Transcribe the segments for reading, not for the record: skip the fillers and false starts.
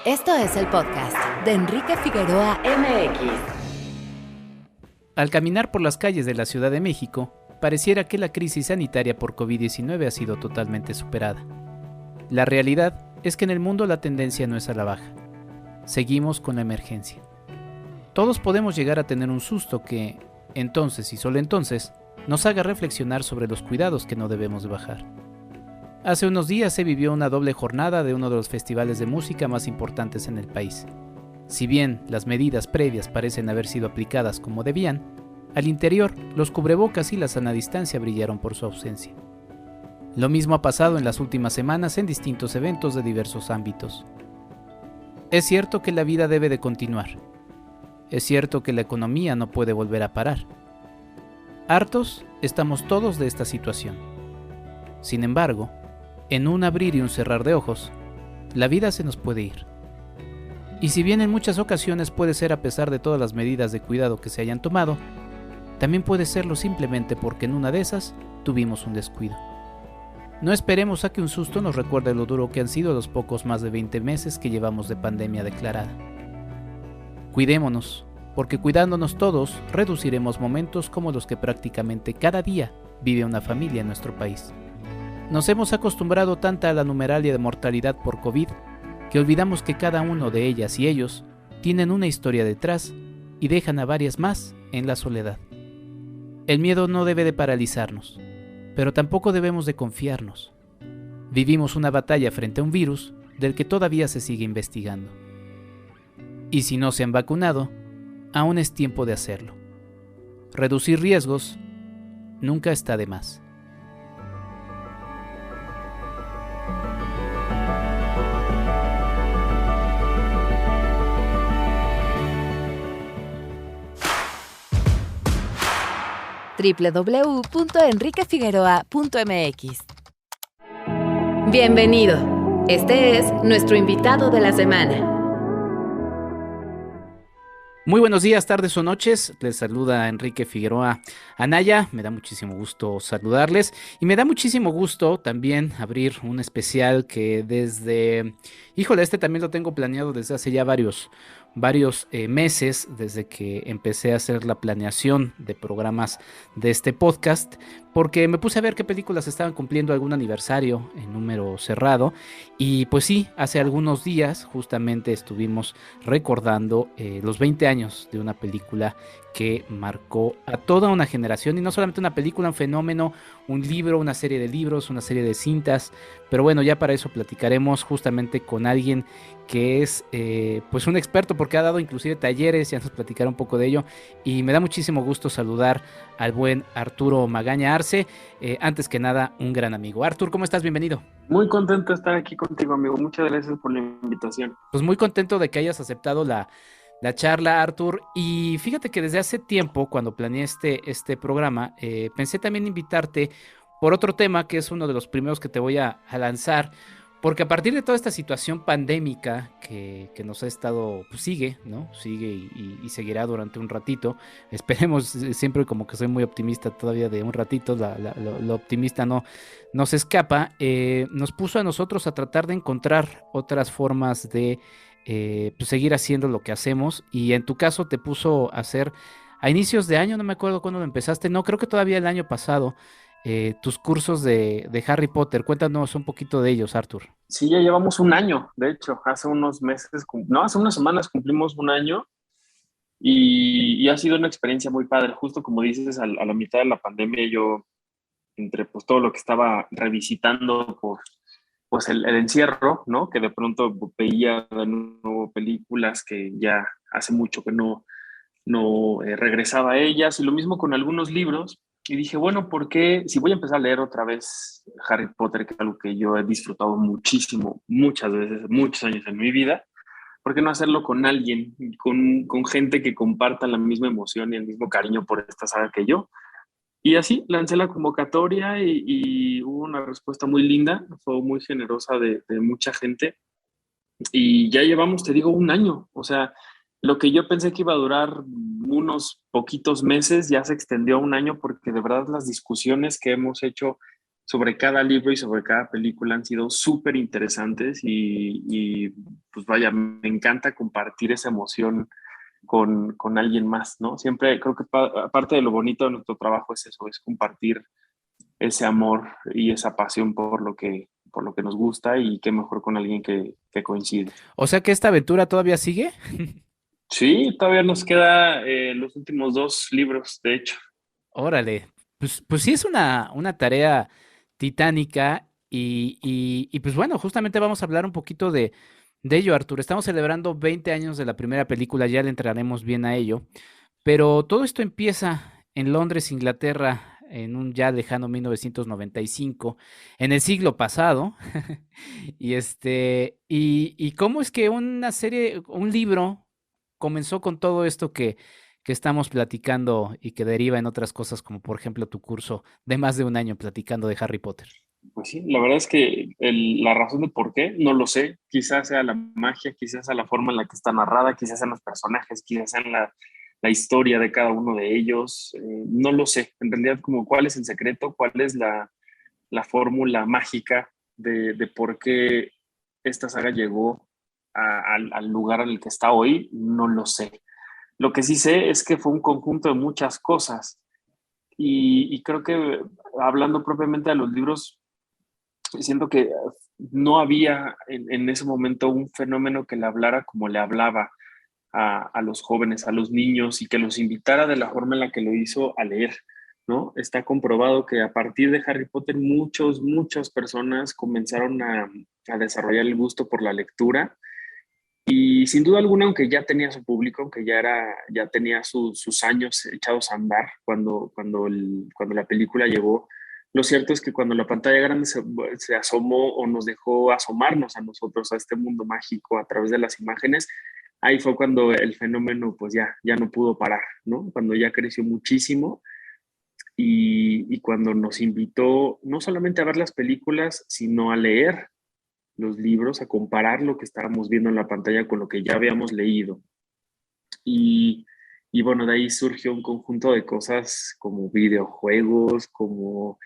Esto es el podcast de Enrique Figueroa MX. Al caminar por las calles de la Ciudad de México, pareciera que la crisis sanitaria por COVID-19 ha sido totalmente superada. La realidad es que en el mundo la tendencia no es a la baja. Seguimos con la emergencia. Todos podemos llegar a tener un susto que, entonces y solo entonces, nos haga reflexionar sobre los cuidados que no debemos de bajar. Hace unos días se vivió una doble jornada de uno de los festivales de música más importantes en el país. Si bien las medidas previas parecen haber sido aplicadas como debían, al interior los cubrebocas y la sana distancia brillaron por su ausencia. Lo mismo ha pasado en las últimas semanas en distintos eventos de diversos ámbitos. Es cierto que la vida debe de continuar. Es cierto que la economía no puede volver a parar. Hartos estamos todos de esta situación. Sin embargo, en un abrir y un cerrar de ojos, la vida se nos puede ir. Y si bien en muchas ocasiones puede ser a pesar de todas las medidas de cuidado que se hayan tomado, también puede serlo simplemente porque en una de esas tuvimos un descuido. No esperemos a que un susto nos recuerde lo duro que han sido los pocos más de 20 meses que llevamos de pandemia declarada. Cuidémonos, porque cuidándonos todos reduciremos momentos como los que prácticamente cada día vive una familia en nuestro país. Nos hemos acostumbrado tanto a la numeralia de mortalidad por COVID que olvidamos que cada uno de ellas y ellos tienen una historia detrás y dejan a varias más en la soledad. El miedo no debe de paralizarnos, pero tampoco debemos de confiarnos. Vivimos una batalla frente a un virus del que todavía se sigue investigando. Y si no se han vacunado, aún es tiempo de hacerlo. Reducir riesgos nunca está de más. www.enriquefigueroa.mx. Bienvenido. Este es nuestro invitado de la semana. Muy buenos días, tardes o noches. Les saluda Enrique Figueroa Anaya. Me da muchísimo gusto saludarles y me da muchísimo gusto también abrir un especial que este también lo tengo planeado desde hace ya varios meses, desde que empecé a hacer la planeación de programas de este podcast, porque me puse a ver qué películas estaban cumpliendo algún aniversario en número cerrado. Y pues sí, hace algunos días justamente estuvimos recordando los 20 años de una película que marcó a toda una generación, y no solamente una película, un fenómeno, un libro, una serie de libros, una serie de cintas. Pero bueno, ya para eso platicaremos justamente con alguien que es pues un experto, porque ha dado inclusive talleres, ya nos platicará un poco de ello, y me da muchísimo gusto saludar al buen Arturo Magaña Arce. Antes que nada, un gran amigo. Artur, ¿cómo estás? Bienvenido. Muy contento de estar aquí contigo, amigo. Muchas gracias por la invitación. Pues muy contento de que hayas aceptado la charla, Artur. Y fíjate que desde hace tiempo, cuando planeé este programa, pensé también invitarte por otro tema que es uno de los primeros que te voy a lanzar, porque a partir de toda esta situación pandémica que nos ha estado, pues sigue, ¿no? Sigue y seguirá durante un ratito. Esperemos, siempre como que soy muy optimista todavía de un ratito, lo optimista no se escapa. Nos puso a nosotros a tratar de encontrar otras formas de pues seguir haciendo lo que hacemos, y en tu caso te puso a hacer a inicios de año, no me acuerdo cuándo lo empezaste, no, creo que todavía el año pasado, tus cursos de Harry Potter. Cuéntanos un poquito de ellos, Artur. Sí, ya llevamos un año, de hecho, hace unos meses, hace unas semanas cumplimos un año y ha sido una experiencia muy padre. Justo como dices, a la mitad de la pandemia yo, entre pues todo lo que estaba revisitando por pues el encierro, ¿no? Que de pronto veía de nuevo películas que ya hace mucho que no regresaba a ellas, y lo mismo con algunos libros. Y dije, bueno, ¿por qué? Si voy a empezar a leer otra vez Harry Potter, que es algo que yo he disfrutado muchísimo, muchas veces, muchos años en mi vida, ¿por qué no hacerlo con alguien, con gente que comparta la misma emoción y el mismo cariño por esta saga que yo? Y así lancé la convocatoria y hubo una respuesta muy linda, fue muy generosa de mucha gente. Y ya llevamos, te digo, un año. O sea, lo que yo pensé que iba a durar unos poquitos meses ya se extendió a un año, porque de verdad las discusiones que hemos hecho sobre cada libro y sobre cada película han sido súper interesantes y pues vaya, me encanta compartir esa emoción con alguien más, ¿no? Siempre creo que parte de lo bonito de nuestro trabajo es eso, es compartir ese amor y esa pasión por lo que nos gusta y qué mejor con alguien que coincide. O sea que esta aventura todavía sigue. Sí, todavía nos queda los últimos dos libros, de hecho. Órale, pues sí es una tarea titánica y pues bueno, justamente vamos a hablar un poquito de ello, Arturo. Estamos celebrando 20 años de la primera película, ya le entraremos bien a ello, pero todo esto empieza en Londres, Inglaterra, en un ya lejano 1995, en el siglo pasado. Y cómo es que una serie, un libro comenzó con todo esto que estamos platicando y que deriva en otras cosas, como por ejemplo tu curso de más de un año platicando de Harry Potter. Pues sí, la verdad es que la razón de por qué, no lo sé. Quizás sea la magia, quizás sea la forma en la que está narrada, quizás sean los personajes, quizás sean la historia de cada uno de ellos. No lo sé. En realidad, como cuál es el secreto, cuál es la fórmula mágica de por qué esta saga llegó al lugar en el que está hoy, no lo sé. Lo que sí sé es que fue un conjunto de muchas cosas y creo que hablando propiamente de los libros, siento que no había en ese momento un fenómeno que le hablara como le hablaba a los jóvenes, a los niños y que los invitara de la forma en la que lo hizo a leer, ¿no? Está comprobado que a partir de Harry Potter muchas personas comenzaron a desarrollar el gusto por la lectura y sin duda alguna, aunque ya tenía su público, aunque ya tenía sus años echados a andar cuando la película llegó, lo cierto es que cuando la pantalla grande se asomó o nos dejó asomarnos a nosotros a este mundo mágico a través de las imágenes, ahí fue cuando el fenómeno pues ya no pudo parar, ¿no? Cuando ya creció muchísimo y cuando nos invitó no solamente a ver las películas, sino a leer los libros, a comparar lo que estábamos viendo en la pantalla con lo que ya habíamos leído. Y, y bueno, de ahí surgió un conjunto de cosas como videojuegos, como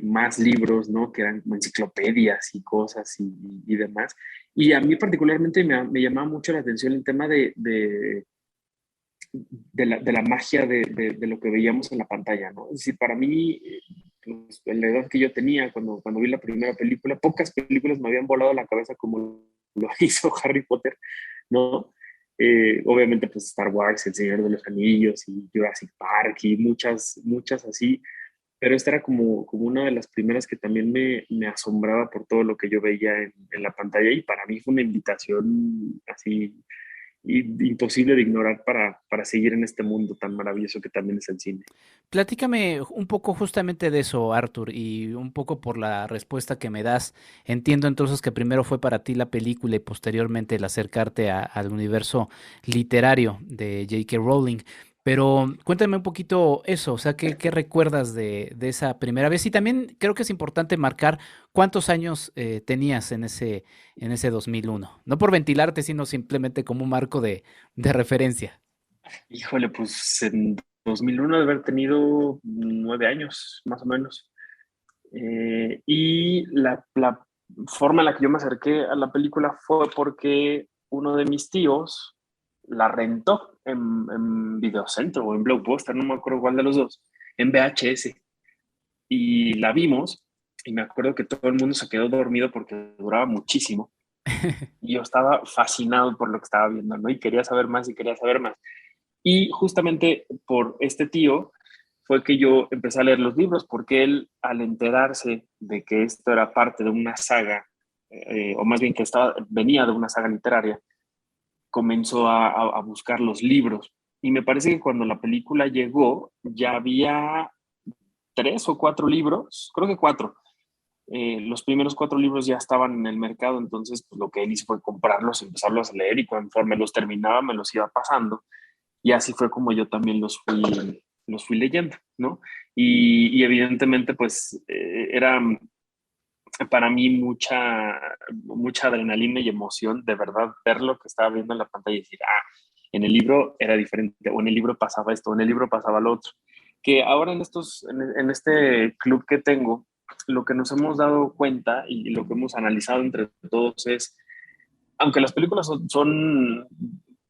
más libros, ¿no? Que eran como enciclopedias y cosas y demás. Y a mí particularmente me llamaba mucho la atención el tema de la magia de lo que veíamos en la pantalla, ¿no? Es decir, para mí, pues, en la edad que yo tenía cuando vi la primera película, pocas películas me habían volado la cabeza como lo hizo Harry Potter, ¿no? Obviamente, pues Star Wars, El Señor de los Anillos y Jurassic Park y muchas así, pero esta era como una de las primeras que también me asombraba por todo lo que yo veía en la pantalla y para mí fue una invitación así imposible de ignorar para seguir en este mundo tan maravilloso que también es el cine. Platícame un poco justamente de eso, Arthur, y un poco por la respuesta que me das. Entiendo entonces que primero fue para ti la película y posteriormente el acercarte al universo literario de J.K. Rowling. Pero cuéntame un poquito eso, o sea, ¿qué recuerdas de esa primera vez? Y también creo que es importante marcar cuántos años tenías en ese 2001. No por ventilarte, sino simplemente como un marco de referencia. Híjole, pues en 2001 de haber tenido 9 años, más o menos. Y la forma en la que yo me acerqué a la película fue porque uno de mis tíos la rentó en Videocentro o en Blockbuster, no me acuerdo cuál de los dos, en VHS. Y la vimos y me acuerdo que todo el mundo se quedó dormido porque duraba muchísimo. Y yo estaba fascinado por lo que estaba viendo, ¿no? Y quería saber más y quería saber más. Y justamente por este tío fue que yo empecé a leer los libros, porque él, al enterarse de que esto era parte de una saga, o más bien que venía de una saga literaria, comenzó a buscar los libros. Y me parece que cuando la película llegó, ya había 3 o 4 libros, creo que 4. Los primeros 4 libros ya estaban en el mercado, entonces pues, lo que él hizo fue comprarlos, empezarlos a leer y conforme los terminaba me los iba pasando. Y así fue como yo también los fui leyendo, ¿no? Y evidentemente, pues, era para mí mucha adrenalina y emoción de verdad ver lo que estaba viendo en la pantalla y decir, en el libro era diferente, o en el libro pasaba esto, o en el libro pasaba lo otro. Que ahora en este club que tengo, lo que nos hemos dado cuenta y lo que hemos analizado entre todos es aunque las películas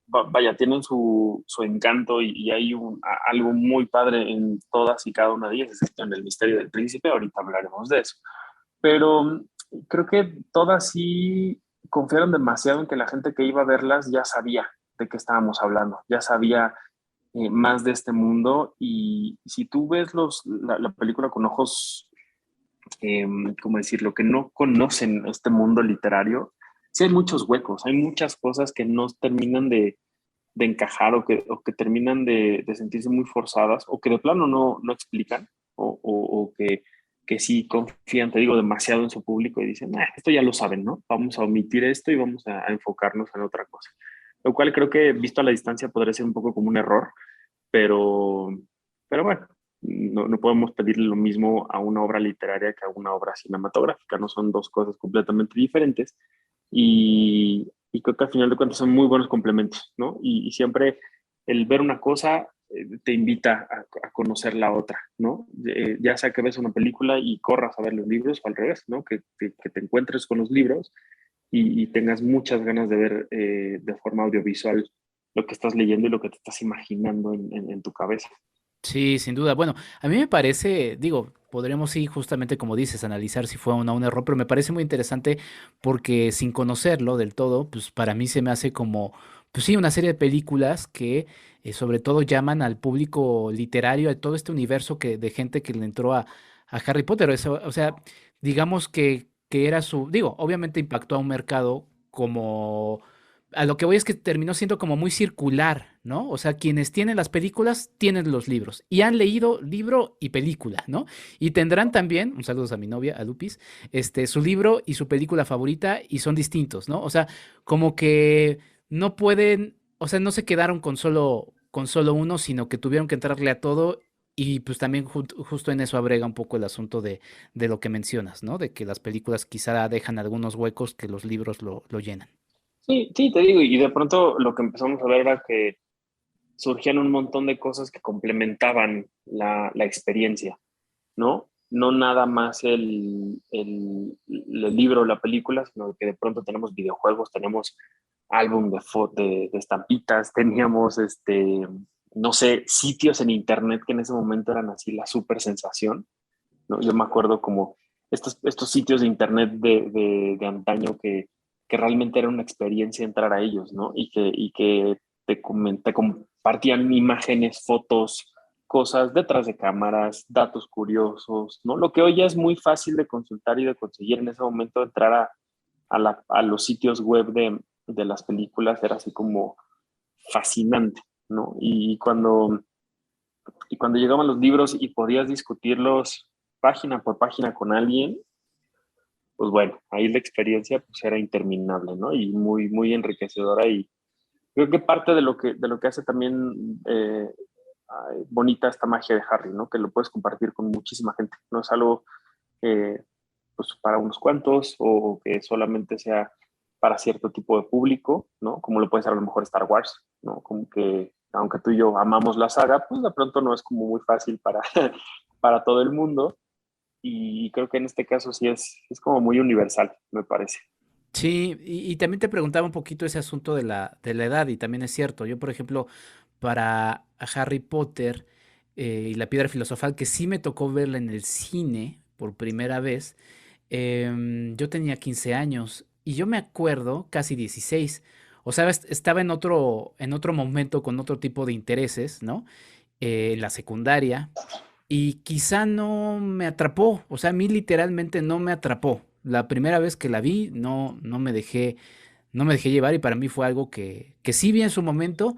vaya, tienen su encanto y hay algo muy padre en todas y cada una de ellas, excepto en El misterio del príncipe, ahorita hablaremos de eso. Pero creo que todas sí confiaron demasiado en que la gente que iba a verlas ya sabía de qué estábamos hablando, ya sabía más de este mundo. Y si tú ves la película con ojos, ¿cómo decirlo?, que no conocen este mundo literario, sí hay muchos huecos, hay muchas cosas que no terminan de encajar o que terminan de sentirse muy forzadas o que de plano no explican o que sí confían, te digo, demasiado en su público y dicen, esto ya lo saben, ¿no? Vamos a omitir esto y vamos a enfocarnos en otra cosa. Lo cual creo que visto a la distancia podría ser un poco como un error, pero, pero bueno, no podemos pedirle lo mismo a una obra literaria que a una obra cinematográfica, no son dos cosas completamente diferentes y creo que al final de cuentas son muy buenos complementos, ¿no? Y siempre el ver una cosa te invita a conocer la otra, ¿no? Ya sea que ves una película y corras a ver los libros o al revés, ¿no? Que te encuentres con los libros y tengas muchas ganas de ver de forma audiovisual lo que estás leyendo y lo que te estás imaginando en tu cabeza. Sí, sin duda. Bueno, a mí me parece, digo, podremos sí, justamente como dices, analizar si fue o no un error, pero me parece muy interesante porque sin conocerlo del todo, pues para mí se me hace como, pues sí, una serie de películas que sobre todo llaman al público literario, a todo este universo de gente que le entró a Harry Potter. Eso, o sea, digamos que era digo, obviamente impactó a un mercado como a lo que voy es que terminó siendo como muy circular, ¿no? O sea, quienes tienen las películas tienen los libros y han leído libro y película, ¿no? Y tendrán también, un saludo a mi novia, a Lupis, su libro y su película favorita y son distintos, ¿no? O sea, como que no pueden, o sea, no se quedaron con solo uno, sino que tuvieron que entrarle a todo. Y pues también justo en eso abrega un poco el asunto de lo que mencionas, ¿no? De que las películas quizá dejan algunos huecos que los libros lo llenan. Sí, sí, te digo, y de pronto lo que empezamos a ver era que surgían un montón de cosas que complementaban la experiencia, ¿no? No nada más el libro o la película, sino que de pronto tenemos videojuegos, tenemos álbum de estampitas, teníamos, no sé, sitios en internet que en ese momento eran así la super sensación, ¿no? Yo me acuerdo como estos sitios de internet de antaño que realmente era una experiencia entrar a ellos, ¿no? Y que te compartían imágenes, fotos, cosas detrás de cámaras, datos curiosos, ¿no? Lo que hoy ya es muy fácil de consultar y de conseguir en ese momento, entrar a los sitios web de las películas era así como fascinante, ¿no? Y cuando llegaban los libros y podías discutirlos página por página con alguien, pues bueno, ahí la experiencia pues era interminable, ¿no? Y muy, muy enriquecedora y creo que parte de lo que hace también bonita esta magia de Harry, ¿no? Que lo puedes compartir con muchísima gente, no es algo pues para unos cuantos o que solamente sea para cierto tipo de público, ¿no? Como lo puede ser a lo mejor Star Wars, ¿no? Como que aunque tú y yo amamos la saga, pues de pronto no es como muy fácil para, para todo el mundo y creo que en este caso sí es como muy universal, me parece. Sí, y también te preguntaba un poquito ese asunto de la edad, y también es cierto. Yo, por ejemplo, para Harry Potter y la Piedra Filosofal, que sí me tocó verla en el cine por primera vez, yo tenía 15 años y yo me acuerdo, casi 16. O sea, estaba en otro momento con otro tipo de intereses, ¿no? En la secundaria. Y quizá no me atrapó, o sea, a mí literalmente no me atrapó. La primera vez que la vi, no me dejé llevar y para mí fue algo que sí vi en su momento,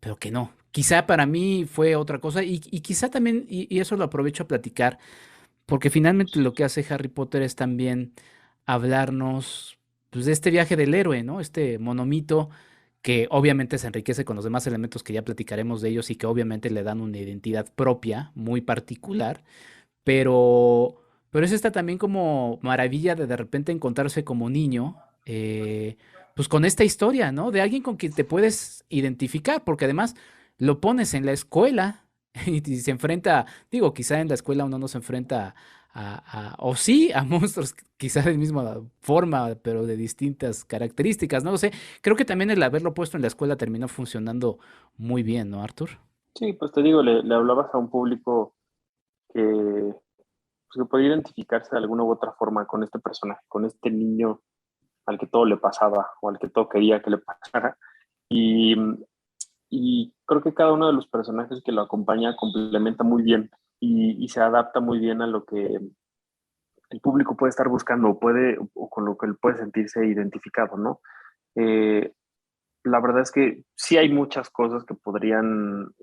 pero que no. Quizá para mí fue otra cosa y quizá también, y eso lo aprovecho a platicar, porque finalmente lo que hace Harry Potter es también hablarnos pues, de este viaje del héroe, ¿no? Este monomito que obviamente se enriquece con los demás elementos que ya platicaremos de ellos y que obviamente le dan una identidad propia, muy particular, pero es esta también como maravilla de repente encontrarse como niño, pues con esta historia, ¿no? De alguien con quien te puedes identificar, porque además lo pones en la escuela y se enfrenta, digo, quizá en la escuela uno no se enfrenta o sí, a monstruos quizás de misma forma, pero de distintas características, no lo sé. Creo que también el haberlo puesto en la escuela terminó funcionando muy bien, ¿no, Arthur? Sí, pues te digo, le hablabas a un público que, pues, que podía identificarse de alguna u otra forma con este personaje, con este niño al que todo le pasaba o al que todo quería que le pasara. Y, y creo que cada uno de los personajes que lo acompaña complementa muy bien y se adapta muy bien a lo que el público puede estar buscando o con lo que él puede sentirse identificado, ¿no? Eh, la verdad es que sí hay muchas cosas que podrían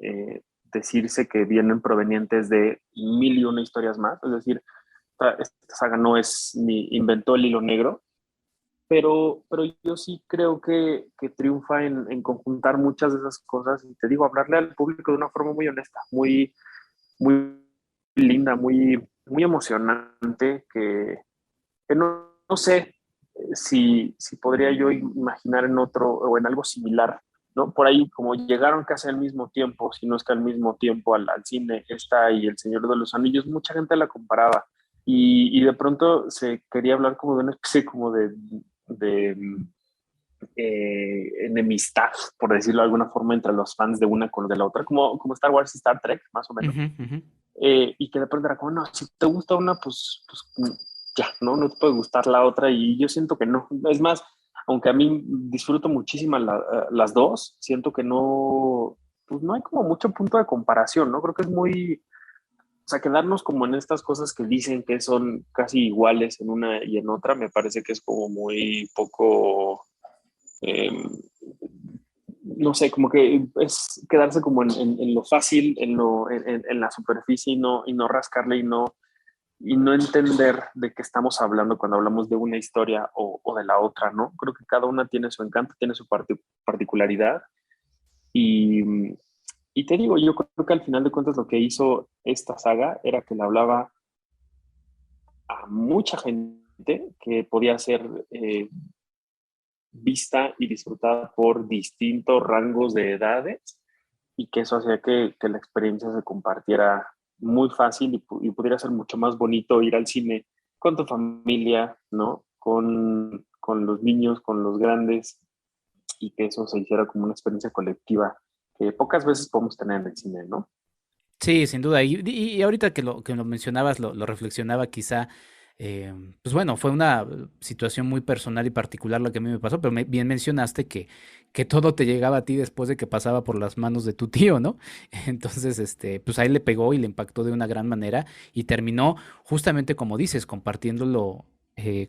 decirse que vienen provenientes de mil y una historias más, es decir, esta saga no es ni inventó el hilo negro, pero yo sí creo que triunfa en conjuntar muchas de esas cosas y te digo, hablarle al público de una forma muy honesta, muy linda, muy emocionante, que no sé si podría yo imaginar en otro o en algo similar, ¿no? Por ahí, como llegaron casi al mismo tiempo, si no es que al mismo tiempo al cine, esta y El Señor de los Anillos, mucha gente la comparaba y de pronto se quería hablar como de una especie como de enemistad, por decirlo de alguna forma, entre los fans de una con de la otra, como Star Wars y Star Trek, más o menos. Ujú, ujú. Y que de pronto era como, no, si te gusta una, pues ya, ¿no? No te puede gustar la otra y yo siento que no. Es más, aunque a mí disfruto muchísimo las dos, siento que no, pues no hay como mucho punto de comparación, ¿no? Creo que es muy, o sea, quedarnos como en estas cosas que dicen que son casi iguales en una y en otra, me parece que es como muy poco, eh, no sé, como que es quedarse como en lo fácil, en la superficie y no rascarle y no entender de qué estamos hablando cuando hablamos de una historia o de la otra, ¿no? Creo que cada una tiene su encanto, tiene su particularidad y, y te digo, yo creo que al final de cuentas lo que hizo esta saga era que le hablaba a mucha gente que podía ser vista y disfrutada por distintos rangos de edades y que eso hacía que la experiencia se compartiera muy fácil y pudiera ser mucho más bonito ir al cine con tu familia, ¿no? Con los niños, con los grandes y que eso se hiciera como una experiencia colectiva que pocas veces podemos tener en el cine, ¿no? Sí, sin duda. Y ahorita que lo mencionabas, lo reflexionaba quizá, pues bueno, fue una situación muy personal y particular la que a mí me pasó, pero bien mencionaste que todo te llegaba a ti después de que pasaba por las manos de tu tío, ¿no? Entonces, pues ahí le pegó y le impactó de una gran manera y terminó justamente como dices, compartiéndolo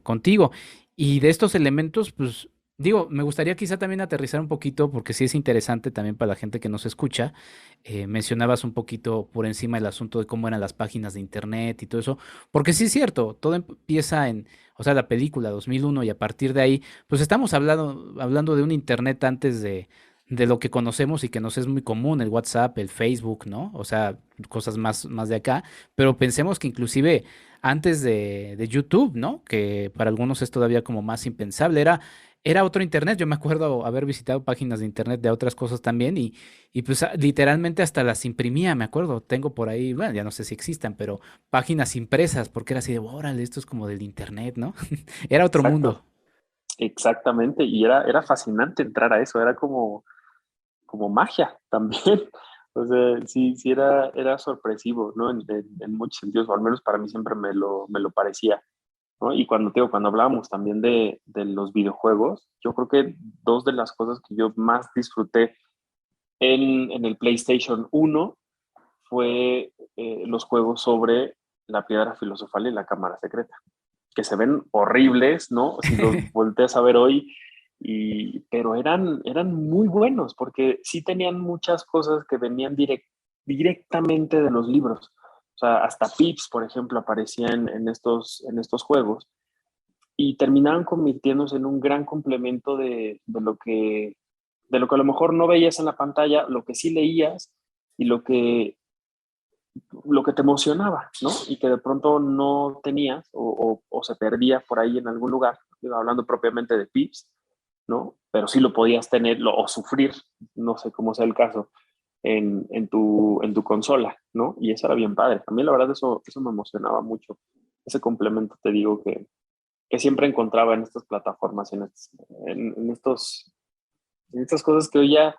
contigo. Y de estos elementos, pues digo, me gustaría quizá también aterrizar un poquito, porque sí es interesante también para la gente que nos escucha. Mencionabas un poquito por encima el asunto de cómo eran las páginas de internet y todo eso, porque sí es cierto, todo empieza o sea, la película 2001 y a partir de ahí, pues estamos hablando de un internet antes de lo que conocemos y que nos es muy común, el WhatsApp, el Facebook, ¿no? O sea, cosas más de acá, pero pensemos que inclusive antes de YouTube, ¿no? Que para algunos es todavía como más impensable, era otro internet. Yo me acuerdo haber visitado páginas de internet de otras cosas también y pues literalmente hasta las imprimía, me acuerdo. Tengo por ahí, bueno, ya no sé si existan, pero páginas impresas, porque era así de, órale, esto es como del internet, ¿no? Era otro mundo. Exacto, exactamente. Y era fascinante entrar a eso, era como magia también. O sea, sí era sorpresivo, ¿no? En muchos sentidos, o al menos para mí siempre me lo parecía, ¿no? Y cuando hablábamos también de los videojuegos, yo creo que dos de las cosas que yo más disfruté en el PlayStation uno fue los juegos sobre la piedra filosofal y la cámara secreta, que se ven horribles, ¿no? Si los volteas a ver hoy, pero eran muy buenos porque sí tenían muchas cosas que venían directamente de los libros. O sea, hasta Pips, por ejemplo, aparecía en estos juegos y terminaban convirtiéndose en un gran complemento de lo que a lo mejor no veías en la pantalla, lo que sí leías y lo que te emocionaba, ¿no? Y que de pronto no tenías o se perdía por ahí en algún lugar, hablando propiamente de Pips, ¿no? Pero sí lo podías tener o sufrir, no sé cómo sea el caso, en tu consola, ¿no? Y eso era bien padre. A mí la verdad eso me emocionaba mucho. ese complemento, te digo, que siempre encontraba en estas plataformas, en estas cosas que hoy ya,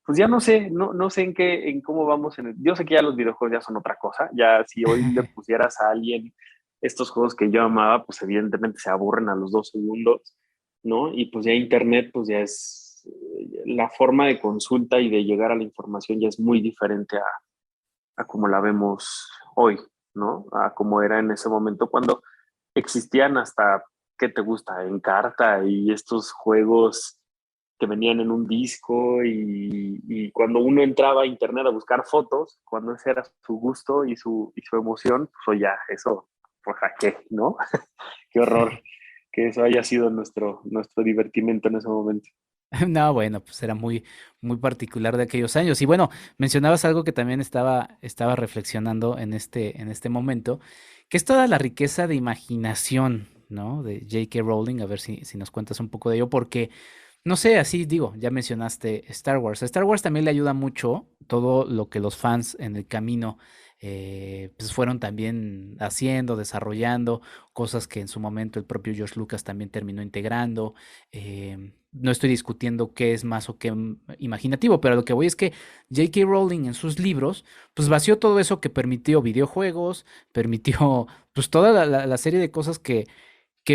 pues ya no sé, no sé en cómo vamos yo sé que ya los videojuegos ya son otra cosa, ya si hoy le pusieras a alguien estos juegos que yo amaba, pues evidentemente se aburren a los 2 segundos, ¿no? Y pues ya internet, pues ya es, la forma de consulta y de llegar a la información ya es muy diferente a como la vemos hoy, ¿no? A como era en ese momento cuando existían hasta, ¿qué te gusta? En carta y estos juegos que venían en un disco y cuando uno entraba a internet a buscar fotos, cuando ese era su gusto y su emoción, pues oye, ya, eso, pues a qué, ¿no? Qué horror que eso haya sido nuestro divertimento en ese momento. No, bueno, pues era muy, muy particular de aquellos años. Y bueno, mencionabas algo que también estaba reflexionando en este momento, que es toda la riqueza de imaginación, ¿no? De J.K. Rowling, a ver si nos cuentas un poco de ello, porque no sé, así digo, ya mencionaste Star Wars. A Star Wars también le ayuda mucho todo lo que los fans en el camino pues fueron también haciendo, desarrollando, cosas que en su momento el propio George Lucas también terminó integrando. No estoy discutiendo qué es más o qué imaginativo, pero a lo que voy es que J.K. Rowling en sus libros, pues vació todo eso que permitió videojuegos, permitió pues toda la serie de cosas que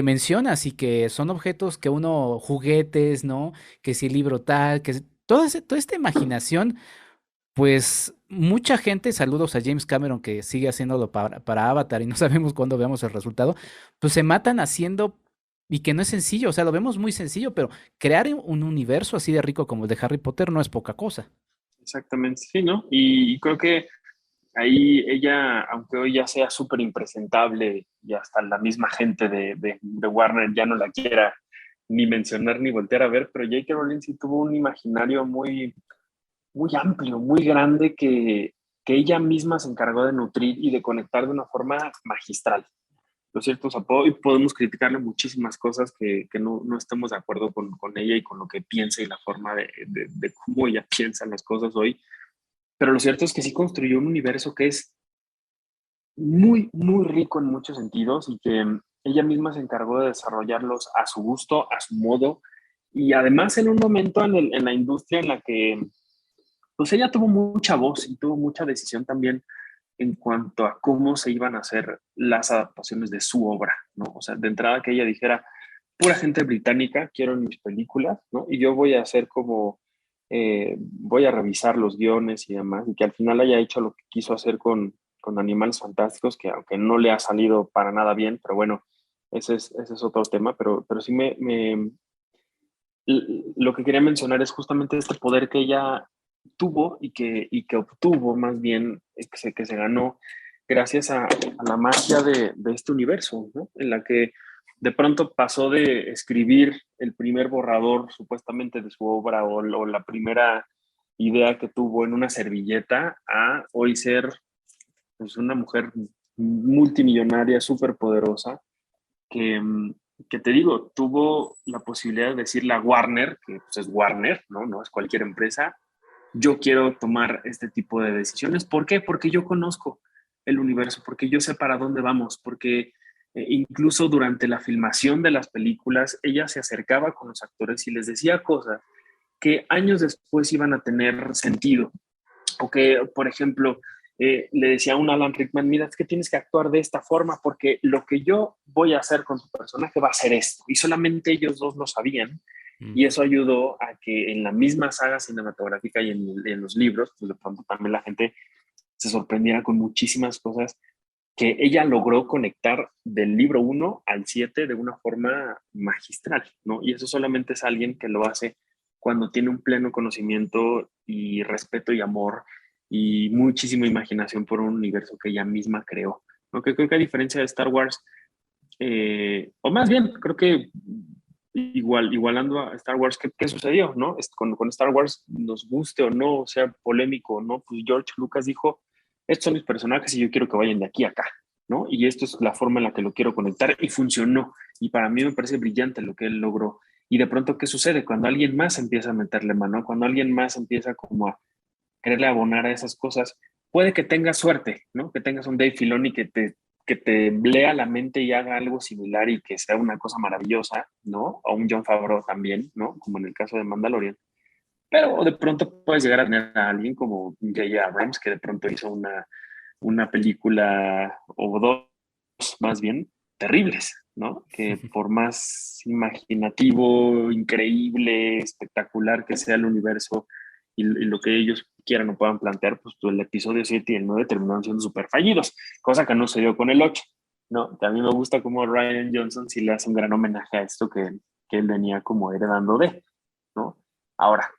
mencionas y que son objetos que uno, juguetes, ¿no? Que si el libro tal, toda esta imaginación, pues mucha gente, saludos a James Cameron que sigue haciéndolo para Avatar y no sabemos cuándo veamos el resultado, pues se matan haciendo y que no es sencillo, o sea, lo vemos muy sencillo, pero crear un universo así de rico como el de Harry Potter no es poca cosa. Exactamente, sí, ¿no? Y creo que ahí ella, aunque hoy ya sea súper impresentable y hasta la misma gente de Warner ya no la quiera ni mencionar ni voltear a ver, pero J.K. Rowling sí tuvo un imaginario muy amplio, muy grande que ella misma se encargó de nutrir y de conectar de una forma magistral. Lo cierto es, y podemos criticarle muchísimas cosas que no estemos de acuerdo con ella y con lo que piensa y la forma de cómo ella piensa las cosas hoy, pero lo cierto es que sí construyó un universo que es muy, muy rico en muchos sentidos y que ella misma se encargó de desarrollarlos a su gusto, a su modo, y además en un momento en la industria en la que pues ella tuvo mucha voz y tuvo mucha decisión también en cuanto a cómo se iban a hacer las adaptaciones de su obra, ¿no? O sea, de entrada que ella dijera, pura gente británica, quiero en mis películas, ¿no? Y yo voy a hacer como, voy a revisar los guiones y demás, y que al final haya hecho lo que quiso hacer con Animales Fantásticos, que aunque no le ha salido para nada bien, pero bueno, ese es otro tema, pero sí lo que quería mencionar es justamente este poder que ella tuvo y que obtuvo más bien, que se ganó gracias a la magia de este universo, ¿no? En la que de pronto pasó de escribir el primer borrador supuestamente de su obra o la primera idea que tuvo en una servilleta a hoy ser pues, una mujer multimillonaria, súper poderosa, que, que te digo, tuvo la posibilidad de decirle a Warner, que pues es Warner, ¿no? No es cualquier empresa, yo quiero tomar este tipo de decisiones. ¿Por qué? Porque yo conozco el universo, porque yo sé para dónde vamos, porque incluso durante la filmación de las películas, ella se acercaba con los actores y les decía cosas que años después iban a tener sentido. O que, por ejemplo, le decía a un Alan Rickman, mira, es que tienes que actuar de esta forma porque lo que yo voy a hacer con tu personaje va a ser esto. Y solamente ellos dos lo sabían. Y eso ayudó a que en la misma saga cinematográfica y en los libros, pues de pronto también la gente se sorprendiera con muchísimas cosas que ella logró conectar del libro 1 al 7 de una forma magistral, ¿no? Y eso solamente es alguien que lo hace cuando tiene un pleno conocimiento y respeto y amor y muchísima imaginación por un universo que ella misma creó. ¿No? Que creo que a diferencia de Star Wars, o más bien, creo que igualando a Star Wars, ¿qué sucedió? ¿No? Con Star Wars, nos guste o no, sea polémico o no, pues George Lucas dijo, estos son mis personajes y yo quiero que vayan de aquí a acá, ¿no? Y esto es la forma en la que lo quiero conectar y funcionó. Y para mí me parece brillante lo que él logró. Y de pronto, ¿qué sucede? Cuando alguien más empieza a meterle mano, cuando alguien más empieza como a quererle abonar a esas cosas, puede que tengas suerte, ¿no? Que tengas un Dave Filoni que te que te lea la mente y haga algo similar y que sea una cosa maravillosa, ¿no? O un Jon Favreau también, ¿no? Como en el caso de Mandalorian. Pero de pronto puedes llegar a tener a alguien como J.J. Abrams, que de pronto hizo una película o dos más bien terribles, ¿no? Que por más imaginativo, increíble, espectacular que sea el universo y lo que ellos quieran o puedan plantear, pues el episodio 7 y el 9 terminaron siendo súper fallidos, cosa que no se dio con el 8, ¿no? Que a mí me gusta como Rian Johnson sí le hace un gran homenaje a esto que él venía como heredando ¿no? Ahora,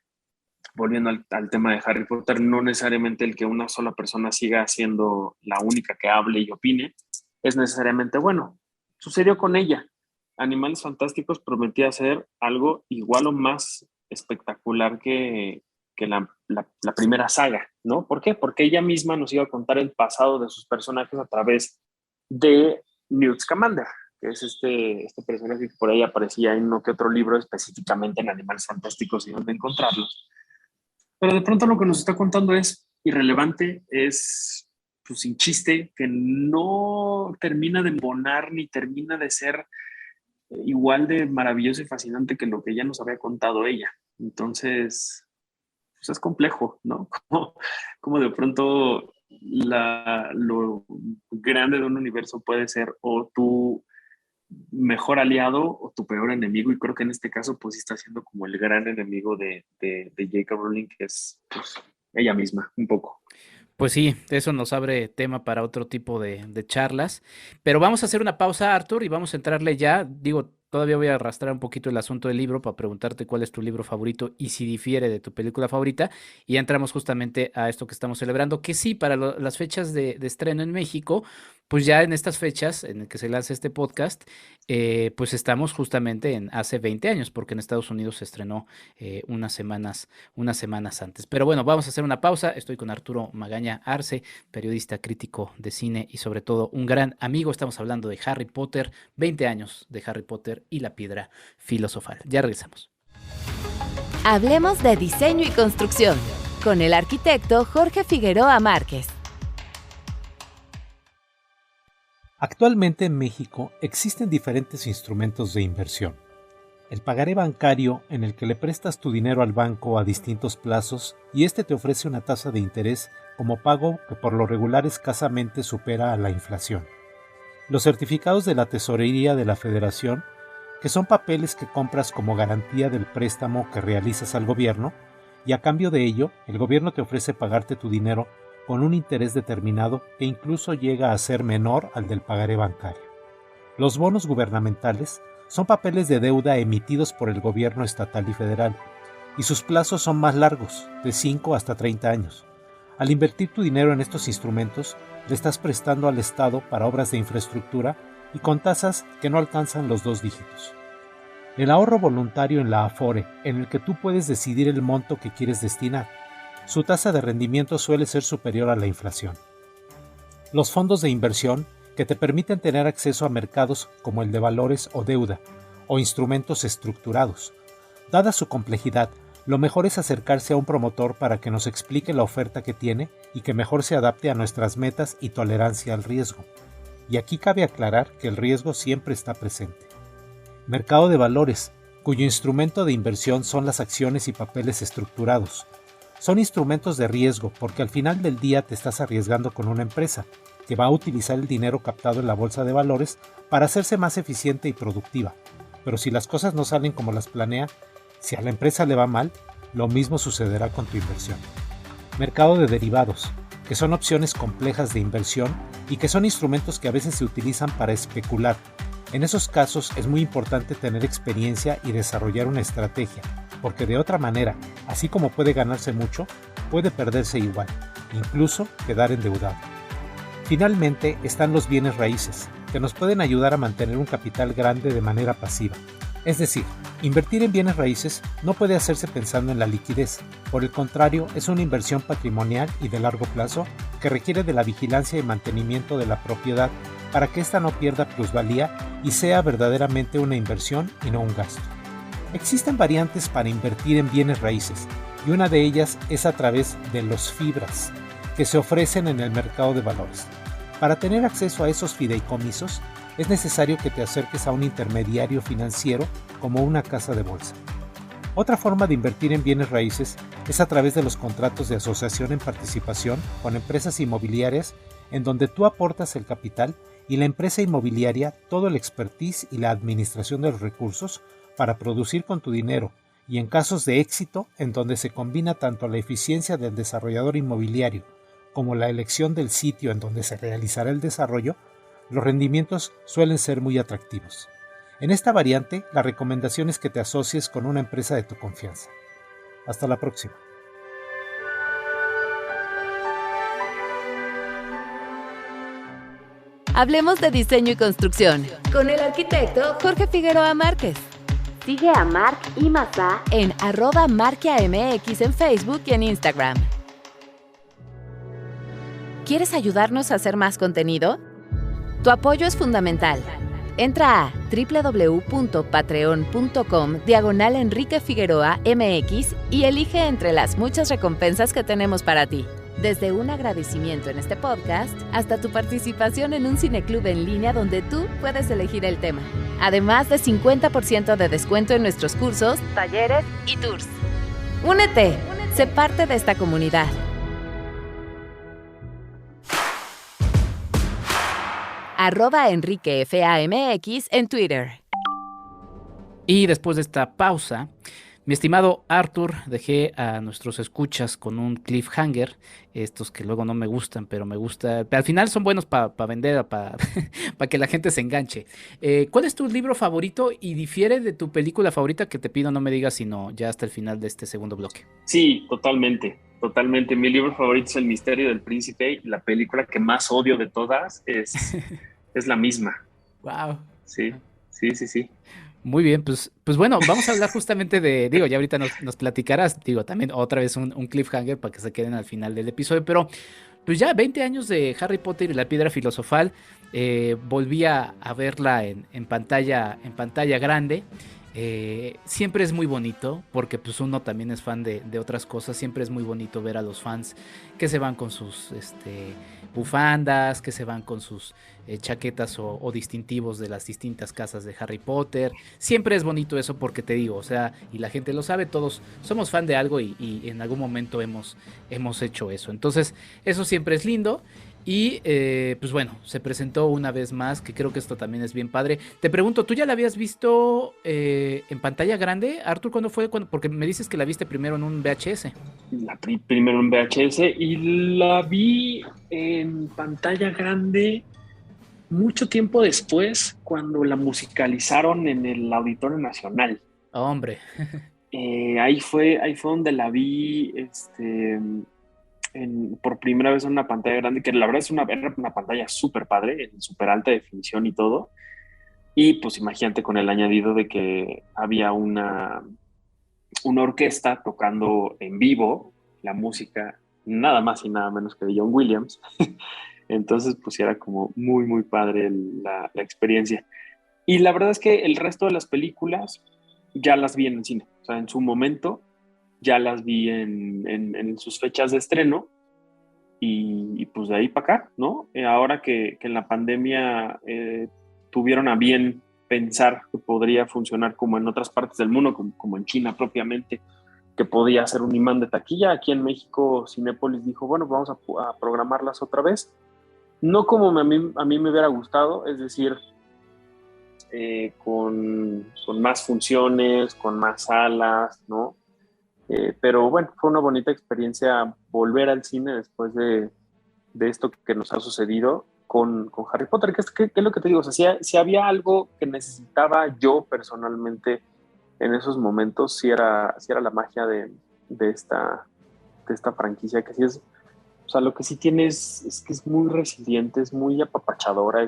volviendo al tema de Harry Potter, no necesariamente el que una sola persona siga siendo la única que hable y opine es necesariamente bueno. Sucedió con ella. Animales Fantásticos prometía ser algo igual o más espectacular que la primera saga, ¿no? ¿Por qué? Porque ella misma nos iba a contar el pasado de sus personajes a través de Newt Scamander, que es este personaje que por ahí aparecía en uno que otro libro, específicamente en Animales Fantásticos y dónde encontrarlos. Pero de pronto lo que nos está contando es irrelevante, es pues, sin chiste, que no termina de embonar ni termina de ser igual de maravilloso y fascinante que lo que ya nos había contado ella. Entonces, pues es complejo, ¿no? Como de pronto lo grande de un universo puede ser o tu mejor aliado o tu peor enemigo, y creo que en este caso pues está siendo como el gran enemigo de J.K. Rowling, que es pues, ella misma, un poco. Pues sí, eso nos abre tema para otro tipo de charlas, pero vamos a hacer una pausa, Arthur, y vamos a entrarle ya, digo, todavía voy a arrastrar un poquito el asunto del libro para preguntarte cuál es tu libro favorito y si difiere de tu película favorita, y ya entramos justamente a esto que estamos celebrando, que sí, para las fechas de estreno en México, pues ya en estas fechas en el que se lanza este podcast, pues estamos justamente en hace 20 años, porque en Estados Unidos se estrenó unas semanas antes. Pero bueno, vamos a hacer una pausa. Estoy con Arturo Magaña Arce, periodista crítico de cine y sobre todo un gran amigo. Estamos hablando de Harry Potter, 20 años de Harry Potter y la piedra filosofal. Ya regresamos. Hablemos de diseño y construcción con el arquitecto Jorge Figueroa Márquez. Actualmente en México existen diferentes instrumentos de inversión. El pagaré bancario, en el que le prestas tu dinero al banco a distintos plazos y este te ofrece una tasa de interés como pago que por lo regular escasamente supera a la inflación. Los certificados de la Tesorería de la Federación, que son papeles que compras como garantía del préstamo que realizas al gobierno, y a cambio de ello, el gobierno te ofrece pagarte tu dinero con un interés determinado que incluso llega a ser menor al del pagaré bancario. Los bonos gubernamentales son papeles de deuda emitidos por el gobierno estatal y federal, y sus plazos son más largos, de 5 hasta 30 años. Al invertir tu dinero en estos instrumentos, le estás prestando al Estado para obras de infraestructura y con tasas que no alcanzan los 2 dígitos. El ahorro voluntario en la Afore, en el que tú puedes decidir el monto que quieres destinar, su tasa de rendimiento suele ser superior a la inflación. Los fondos de inversión, que te permiten tener acceso a mercados como el de valores o deuda, o instrumentos estructurados. Dada su complejidad, lo mejor es acercarse a un promotor para que nos explique la oferta que tiene y que mejor se adapte a nuestras metas y tolerancia al riesgo. Y aquí cabe aclarar que el riesgo siempre está presente. Mercado de valores, cuyo instrumento de inversión son las acciones y papeles estructurados. Son instrumentos de riesgo porque al final del día te estás arriesgando con una empresa que va a utilizar el dinero captado en la bolsa de valores para hacerse más eficiente y productiva. Pero si las cosas no salen como las planea, si a la empresa le va mal, lo mismo sucederá con tu inversión. Mercado de derivados, que son opciones complejas de inversión y que son instrumentos que a veces se utilizan para especular. En esos casos es muy importante tener experiencia y desarrollar una estrategia, porque de otra manera, así como puede ganarse mucho, puede perderse igual, incluso quedar endeudado. Finalmente están los bienes raíces, que nos pueden ayudar a mantener un capital grande de manera pasiva. Es decir, invertir en bienes raíces no puede hacerse pensando en la liquidez. Por el contrario, es una inversión patrimonial y de largo plazo que requiere de la vigilancia y mantenimiento de la propiedad para que ésta no pierda plusvalía y sea verdaderamente una inversión y no un gasto. Existen variantes para invertir en bienes raíces y una de ellas es a través de los FIBRAs, que se ofrecen en el mercado de valores. Para tener acceso a esos fideicomisos, es necesario que te acerques a un intermediario financiero como una casa de bolsa. Otra forma de invertir en bienes raíces es a través de los contratos de asociación en participación con empresas inmobiliarias en donde tú aportas el capital y la empresa inmobiliaria todo el expertise y la administración de los recursos para producir con tu dinero, y en casos de éxito en donde se combina tanto la eficiencia del desarrollador inmobiliario como la elección del sitio en donde se realizará el desarrollo, los rendimientos suelen ser muy atractivos. En esta variante, la recomendación es que te asocies con una empresa de tu confianza. Hasta la próxima. Hablemos de diseño y construcción con el arquitecto Jorge Figueroa Márquez. Sigue a Marc y Mazá en @marquiamx en Facebook y en Instagram. ¿Quieres ayudarnos a hacer más contenido? Tu apoyo es fundamental. Entra a www.patreon.com/Enrique Figueroa MX y elige entre las muchas recompensas que tenemos para ti. Desde un agradecimiento en este podcast hasta tu participación en un cineclub en línea donde tú puedes elegir el tema. Además de 50% de descuento en nuestros cursos, talleres y tours. ¡Únete! Sé parte de esta comunidad. @EnriqueFAMX en Twitter. Y después de esta pausa, mi estimado Arthur, dejé a nuestros escuchas con un cliffhanger, estos que luego no me gustan, pero me gusta, al final son buenos para vender, para que la gente se enganche. ¿Cuál es tu libro favorito y difiere de tu película favorita? Que te pido no me digas sino ya hasta el final de este segundo bloque. Sí, totalmente. Mi libro favorito es El misterio del príncipe, y la película que más odio de todas es la misma. Wow. Sí. Muy bien, pues bueno, vamos a hablar justamente ya ahorita nos platicarás, también otra vez un cliffhanger para que se queden al final del episodio, pero pues ya 20 años de Harry Potter y la Piedra Filosofal, volví a verla en pantalla grande. Siempre es muy bonito porque pues uno también es fan de otras cosas. Siempre es muy bonito ver a los fans que se van con sus bufandas, que se van con sus chaquetas o distintivos de las distintas casas de Harry Potter. Siempre es bonito eso porque te digo, o sea, y la gente lo sabe, todos somos fan de algo y en algún momento hemos hecho eso. Entonces eso siempre es lindo. Y pues bueno, se presentó una vez más, que creo que esto también es bien padre. Te pregunto, ¿tú ya la habías visto en pantalla grande? Arthur, ¿cuándo fue? Porque me dices que la viste primero en un VHS. Primero en VHS y la vi en pantalla grande mucho tiempo después, cuando la musicalizaron en el Auditorio Nacional. Oh, hombre. Ahí fue donde la vi por primera vez en una pantalla grande, que la verdad era una pantalla súper padre, en súper alta definición y todo. Y pues imagínate con el añadido de que había una orquesta tocando en vivo la música, nada más y nada menos que de John Williams. Entonces pues era como muy, muy padre la experiencia. Y la verdad es que el resto de las películas ya las vi en el cine. O sea, en su momento ya las vi en sus fechas de estreno y pues de ahí para acá, ¿no? Ahora que en la pandemia tuvieron a bien pensar que podría funcionar como en otras partes del mundo, como en China propiamente, que podía ser un imán de taquilla. Aquí en México, Cinépolis dijo, bueno, vamos a programarlas otra vez. No como a mí me hubiera gustado, es decir, con más funciones, con más salas, ¿no? Pero bueno, fue una bonita experiencia volver al cine después de esto que nos ha sucedido con Harry Potter. ¿Qué es lo que te digo? O sea, si había algo que necesitaba yo personalmente en esos momentos, sí era la magia de esta franquicia, que sí es, o sea, lo que sí tiene es que es muy resiliente, es muy apapachadora,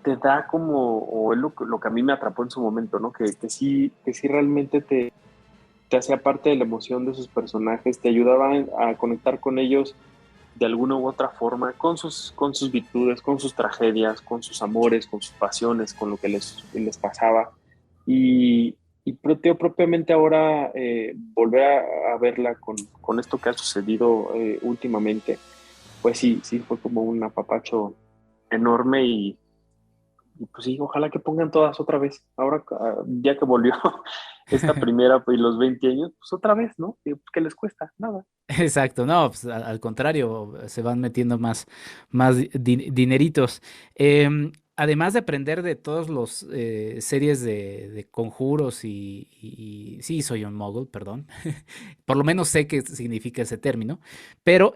te da como, o es lo que a mí me atrapó en su momento, ¿no? Que sí realmente te hacía parte de la emoción de sus personajes, te ayudaba a conectar con ellos de alguna u otra forma, con sus virtudes, con sus tragedias, con sus amores, con sus pasiones, con lo que les pasaba. Y propiamente ahora volver a verla con esto que ha sucedido últimamente, pues sí, sí, fue como un apapacho enorme y pues sí, ojalá que pongan todas otra vez. Ahora, ya que volvió esta primera y los 20 años, pues otra vez, ¿no? ¿Qué les cuesta? Nada. Exacto, no, pues, al contrario, se van metiendo más dineritos. Además de aprender de todos los series de conjuros sí, soy un mogul, perdón. Por lo menos sé qué significa ese término, pero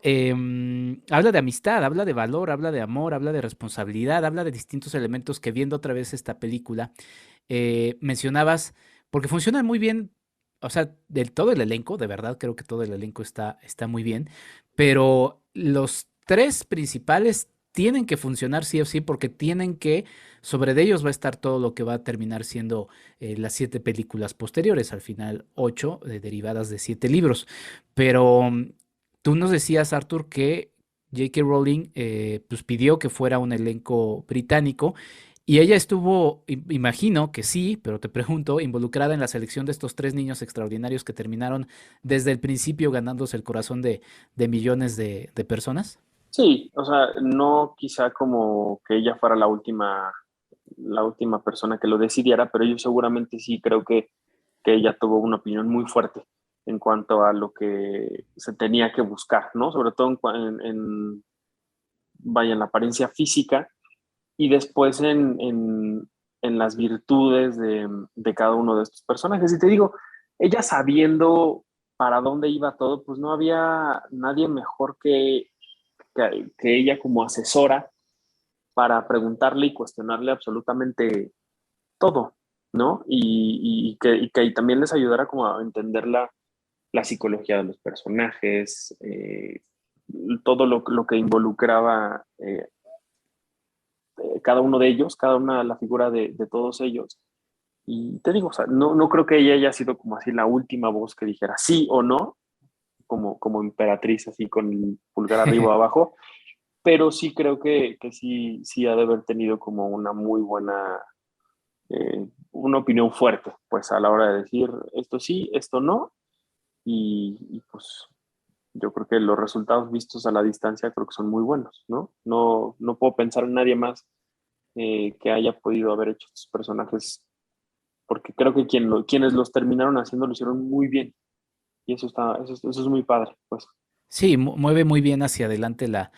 habla de amistad, habla de valor, habla de amor, habla de responsabilidad, habla de distintos elementos que viendo otra vez esta película mencionabas, porque funciona muy bien, o sea, del todo el elenco, de verdad creo que todo el elenco está muy bien, pero los tres principales tienen que funcionar sí o sí, porque tienen que, sobre de ellos va a estar todo lo que va a terminar siendo las 7 películas posteriores, al final 8, derivadas de 7 libros. Pero tú nos decías, Arthur, que J.K. Rowling pues pidió que fuera un elenco británico y ella estuvo, imagino que sí, pero te pregunto, involucrada en la selección de estos 3 niños extraordinarios que terminaron desde el principio ganándose el corazón de millones de personas. Sí, o sea, no quizá como que ella fuera la última persona que lo decidiera, pero yo seguramente sí creo que ella tuvo una opinión muy fuerte en cuanto a lo que se tenía que buscar, ¿no? Sobre todo vaya, en la apariencia física y después en las virtudes de cada uno de estos personajes. Y te digo, ella sabiendo para dónde iba todo, pues no había nadie mejor que ella como asesora para preguntarle y cuestionarle absolutamente todo, ¿no? Y que también les ayudara como a entender la psicología de los personajes, todo lo que involucraba cada uno de ellos, cada una, la figura de todos ellos. Y te digo, o sea, no creo que ella haya sido como así la última voz que dijera sí o no, como emperatriz, así con el pulgar arriba o abajo, pero sí creo que sí ha de haber tenido como una muy buena, una opinión fuerte, pues a la hora de decir esto sí, esto no, y pues yo creo que los resultados vistos a la distancia creo que son muy buenos, ¿no? No puedo pensar en nadie más que haya podido haber hecho estos personajes, porque creo que quienes los terminaron haciendo lo hicieron muy bien, y eso es muy padre, pues. Sí, mueve muy bien hacia adelante la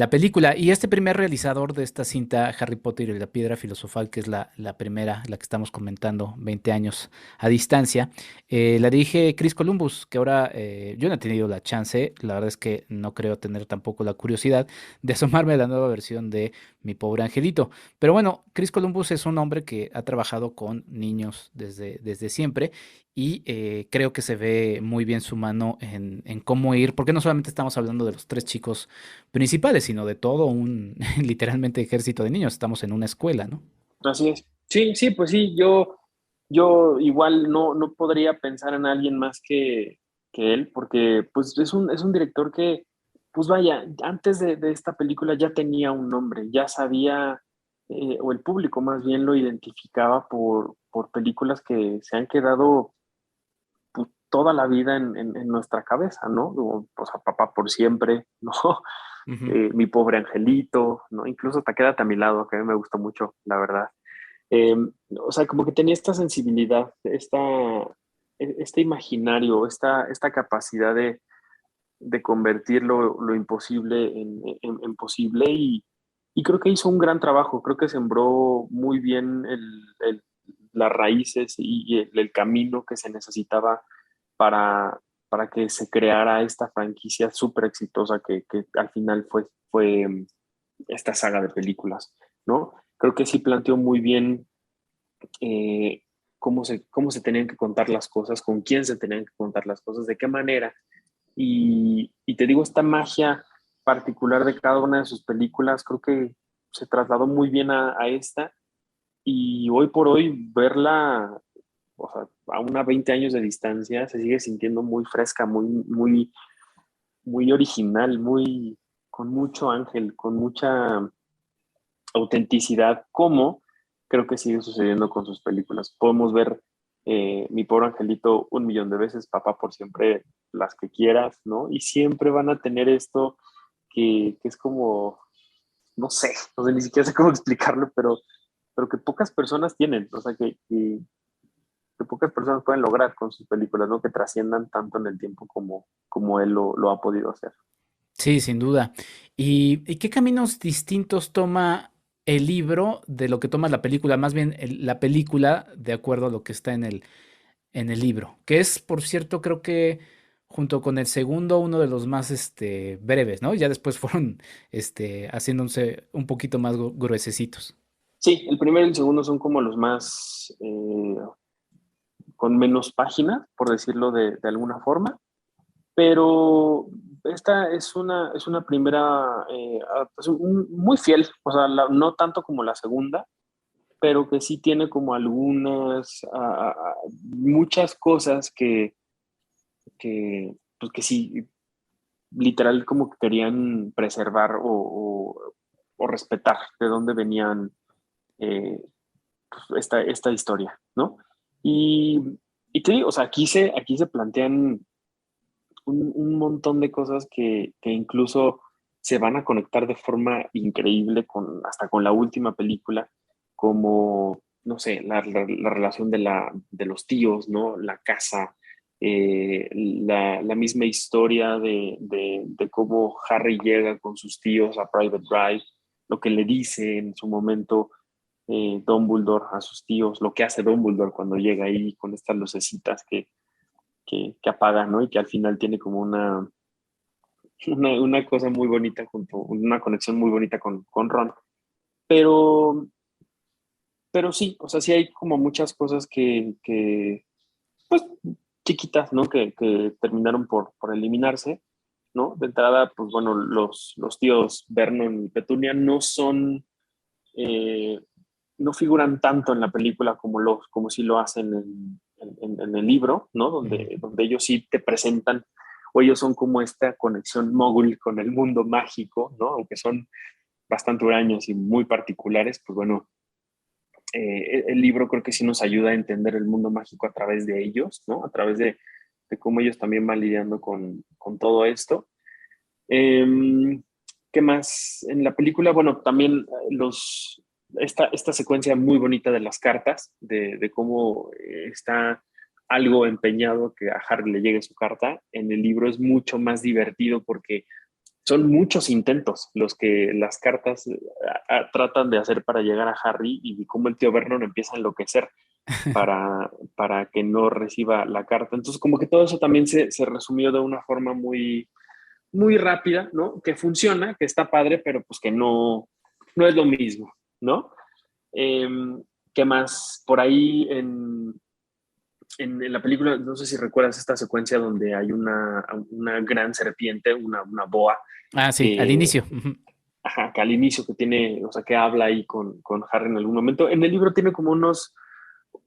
película. Y este primer realizador de esta cinta, Harry Potter y la Piedra Filosofal, que es la primera, la que estamos comentando, 20 años a distancia, la dirige Chris Columbus, que ahora yo no he tenido la chance, la verdad es que no creo tener tampoco la curiosidad de asomarme a la nueva versión de Mi Pobre Angelito. Pero bueno, Chris Columbus es un hombre que ha trabajado con niños desde siempre y creo que se ve muy bien su mano en cómo ir, porque no solamente estamos hablando de los 3 chicos principales, sino de todo un literalmente ejército de niños. Estamos en una escuela, ¿no? Así es. Sí, sí, pues sí, yo igual no podría pensar en alguien más que él, porque pues es un director que, pues vaya, antes de esta película ya tenía un nombre, ya sabía, o el público más bien lo identificaba por películas que se han quedado pues, toda la vida en nuestra cabeza, ¿no? O sea, Papá por siempre, ¿no? Ujú. Mi pobre angelito, ¿no? Incluso hasta Quédate a mi lado, que a mí me gustó mucho, la verdad. Eh, o sea, como que tenía esta sensibilidad, este imaginario, esta capacidad de convertir lo imposible en posible y creo que hizo un gran trabajo, creo que sembró muy bien las raíces y el camino que se necesitaba para, para que se creara esta franquicia súper exitosa que al final fue esta saga de películas, ¿no? Creo que sí planteó muy bien eh, cómo se tenían que contar las cosas, con quién se tenían que contar las cosas, de qué manera. Y te digo, esta magia particular de cada una de sus películas, creo que se trasladó muy bien a esta. Y hoy por hoy verla, o sea, a una 20 años de distancia, se sigue sintiendo muy fresca, muy original, con mucho ángel, con mucha autenticidad, como creo que sigue sucediendo con sus películas. Podemos ver Mi Pobre Angelito 1 millón de veces, Papá por siempre, las que quieras, ¿no? Y siempre van a tener esto que es como, no sé ni siquiera sé cómo explicarlo, pero que pocas personas tienen, o sea, que pocas personas pueden lograr con sus películas, ¿no? Que trasciendan tanto en el tiempo como él lo ha podido hacer. Sí, sin duda. ¿Y qué caminos distintos toma el libro de lo que toma la película? Más bien la película de acuerdo a lo que está en el libro, que es, por cierto, creo que junto con el segundo, uno de los más breves, ¿no? Ya después fueron haciéndose un poquito más gruesecitos. Sí, el primero y el segundo son como los más, con menos páginas, por decirlo de alguna forma, pero esta es una primera, pues, muy fiel, o sea, no tanto como la segunda, pero que sí tiene como muchas cosas pues que sí, literal como que querían preservar o respetar de dónde venían, eh, pues, esta historia, ¿no? Y, y te digo, o sea, aquí se plantean un montón de cosas que incluso se van a conectar de forma increíble hasta con la última película, como, no sé, la relación de los tíos, ¿no? La casa, la misma historia de cómo Harry llega con sus tíos a Private Drive, lo que le dice en su momento Dumbledore a sus tíos, lo que hace Dumbledore cuando llega ahí con estas lucecitas que apaga, ¿no? Y que al final tiene como una cosa muy bonita, una conexión muy bonita con Ron. Pero, pero sí, o sea, sí hay como muchas cosas pues, chiquitas, ¿no? Que terminaron por eliminarse, ¿no? De entrada, pues bueno, los tíos Vernon y Petunia eh, no figuran tanto en la película como sí lo hacen en el libro, ¿no? Donde ellos sí te presentan, o ellos son como esta conexión mogul con el mundo mágico, ¿no? Aunque son bastante huraños y muy particulares, pues bueno, el libro creo que sí nos ayuda a entender el mundo mágico a través de ellos, ¿no? A través de cómo ellos también van lidiando con todo esto. Eh, ¿Qué más? En la película, bueno, también esta secuencia muy bonita de las cartas, de cómo está algo empeñado que a Harry le llegue su carta, en el libro es mucho más divertido porque son muchos intentos los que las cartas tratan de hacer para llegar a Harry y cómo el tío Vernon empieza a enloquecer para que no reciba la carta. Entonces, como que todo eso también se resumió de una forma muy, muy rápida, ¿no? Que funciona, que está padre, pero pues que no es lo mismo, ¿no? Eh, ¿Qué más? Por ahí en la película, no sé si recuerdas esta secuencia donde hay una gran serpiente, una boa, Ah, sí, al que, inicio. Ujú. ajá, que al inicio que tiene, o sea, que habla ahí con Harry en algún momento. En el libro tiene como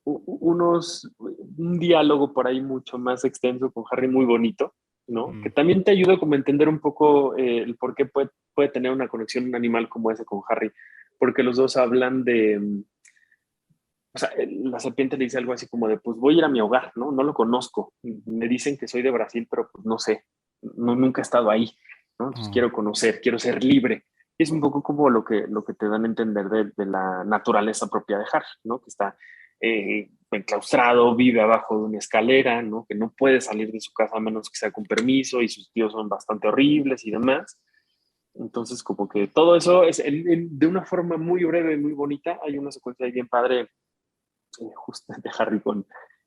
un diálogo por ahí mucho más extenso con Harry muy bonito, ¿no? Que Mm. también te ayuda como a entender un poco el por qué puede tener una conexión un animal como ese con Harry, porque los dos hablan o sea, la serpiente le dice algo así como de, pues voy a ir a mi hogar, ¿no? No lo conozco. Me dicen que soy de Brasil, pero pues no sé, nunca he estado ahí, ¿no? Entonces Oh. quiero conocer, quiero ser libre. Y es un poco como lo que te dan a entender de la naturaleza propia de Harry, ¿no? Que está enclaustrado, vive abajo de una escalera, ¿no? Que no puede salir de su casa a menos que sea con permiso y sus tíos son bastante horribles y demás. Entonces, como que todo eso es de una forma muy breve y muy bonita. Hay una secuencia ahí bien padre, justo de Harry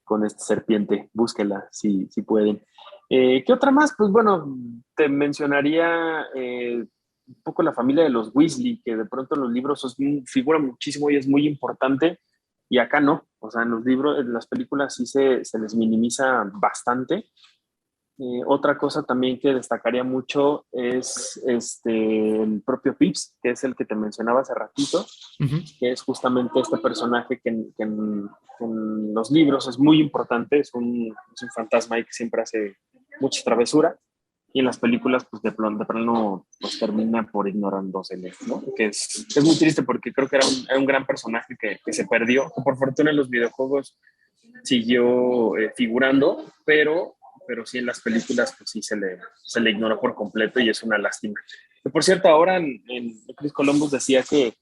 con esta serpiente. Búsquela si pueden. ¿Qué otra más? Pues bueno, te mencionaría un poco la familia de los Weasley, que de pronto en los libros figura muchísimo y es muy importante, y acá no. O sea, en los libros, en las películas sí se les minimiza bastante. Otra cosa también que destacaría mucho es el propio Pips, que es el que te mencionaba hace ratito, Ujú. que es justamente este personaje que en los libros es muy importante, es un fantasma y que siempre hace mucha travesura, y en las películas pues de plano pues, termina por ignorándose, ¿no? Que es muy triste porque creo que era un gran personaje que se perdió, que por fortuna en los videojuegos siguió figurando, pero sí en las películas pues sí se le ignoró por completo y es una lástima. Que, por cierto, ahora en Chris Columbus decía que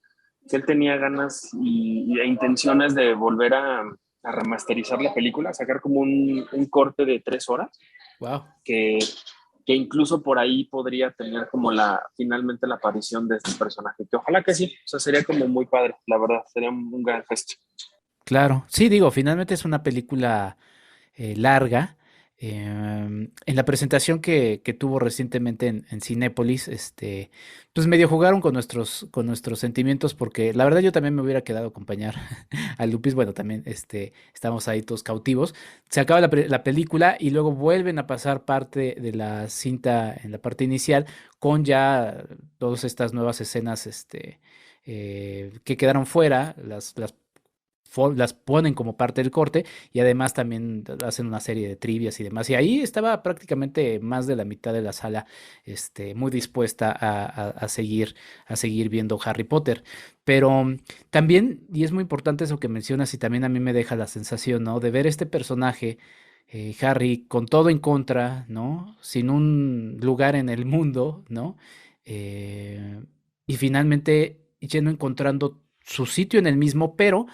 él tenía ganas e intenciones de volver a remasterizar la película, sacar como un corte de 3 horas, Wow. que, que incluso por ahí podría tener como finalmente la aparición de este personaje, que ojalá que sí, o sea, sería como muy padre, la verdad, sería un gran gesto. Claro. Sí, digo, finalmente es una película larga. En la presentación que tuvo recientemente en Cinépolis, pues medio jugaron con nuestros sentimientos, porque la verdad yo también me hubiera quedado a acompañar a Lupis. Bueno, también estamos ahí todos cautivos. Se acaba la película y luego vuelven a pasar parte de la cinta en la parte inicial con ya todas estas nuevas escenas que quedaron fuera, las ponen como parte del corte, y además también hacen una serie de trivias y demás. Y ahí estaba prácticamente más de la mitad de la sala, muy dispuesta a seguir viendo Harry Potter. Pero también, y es muy importante eso que mencionas, y también a mí me deja la sensación, ¿no? De ver este personaje, Harry, con todo en contra, ¿no? Sin un lugar en el mundo, ¿no? Eh, y finalmente yendo encontrando su sitio en el mismo, pero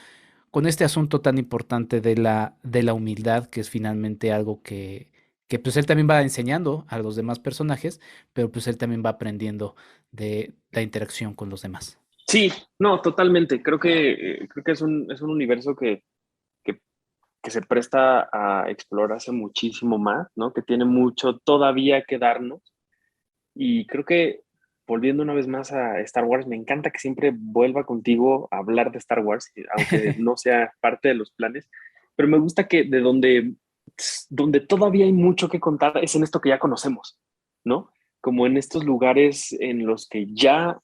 con este asunto tan importante de la humildad, que es finalmente algo que pues él también va enseñando a los demás personajes, pero pues él también va aprendiendo de la interacción con los demás. Sí, no, totalmente, creo que es un universo que, que se presta a explorarse muchísimo más, ¿no? Que tiene mucho todavía que darnos. Y creo que, volviendo una vez más a Star Wars, me encanta que siempre vuelva contigo a hablar de Star Wars, aunque no sea parte de los planes, pero me gusta que de donde todavía hay mucho que contar es en esto que ya conocemos, ¿no? Como en estos lugares en los que ya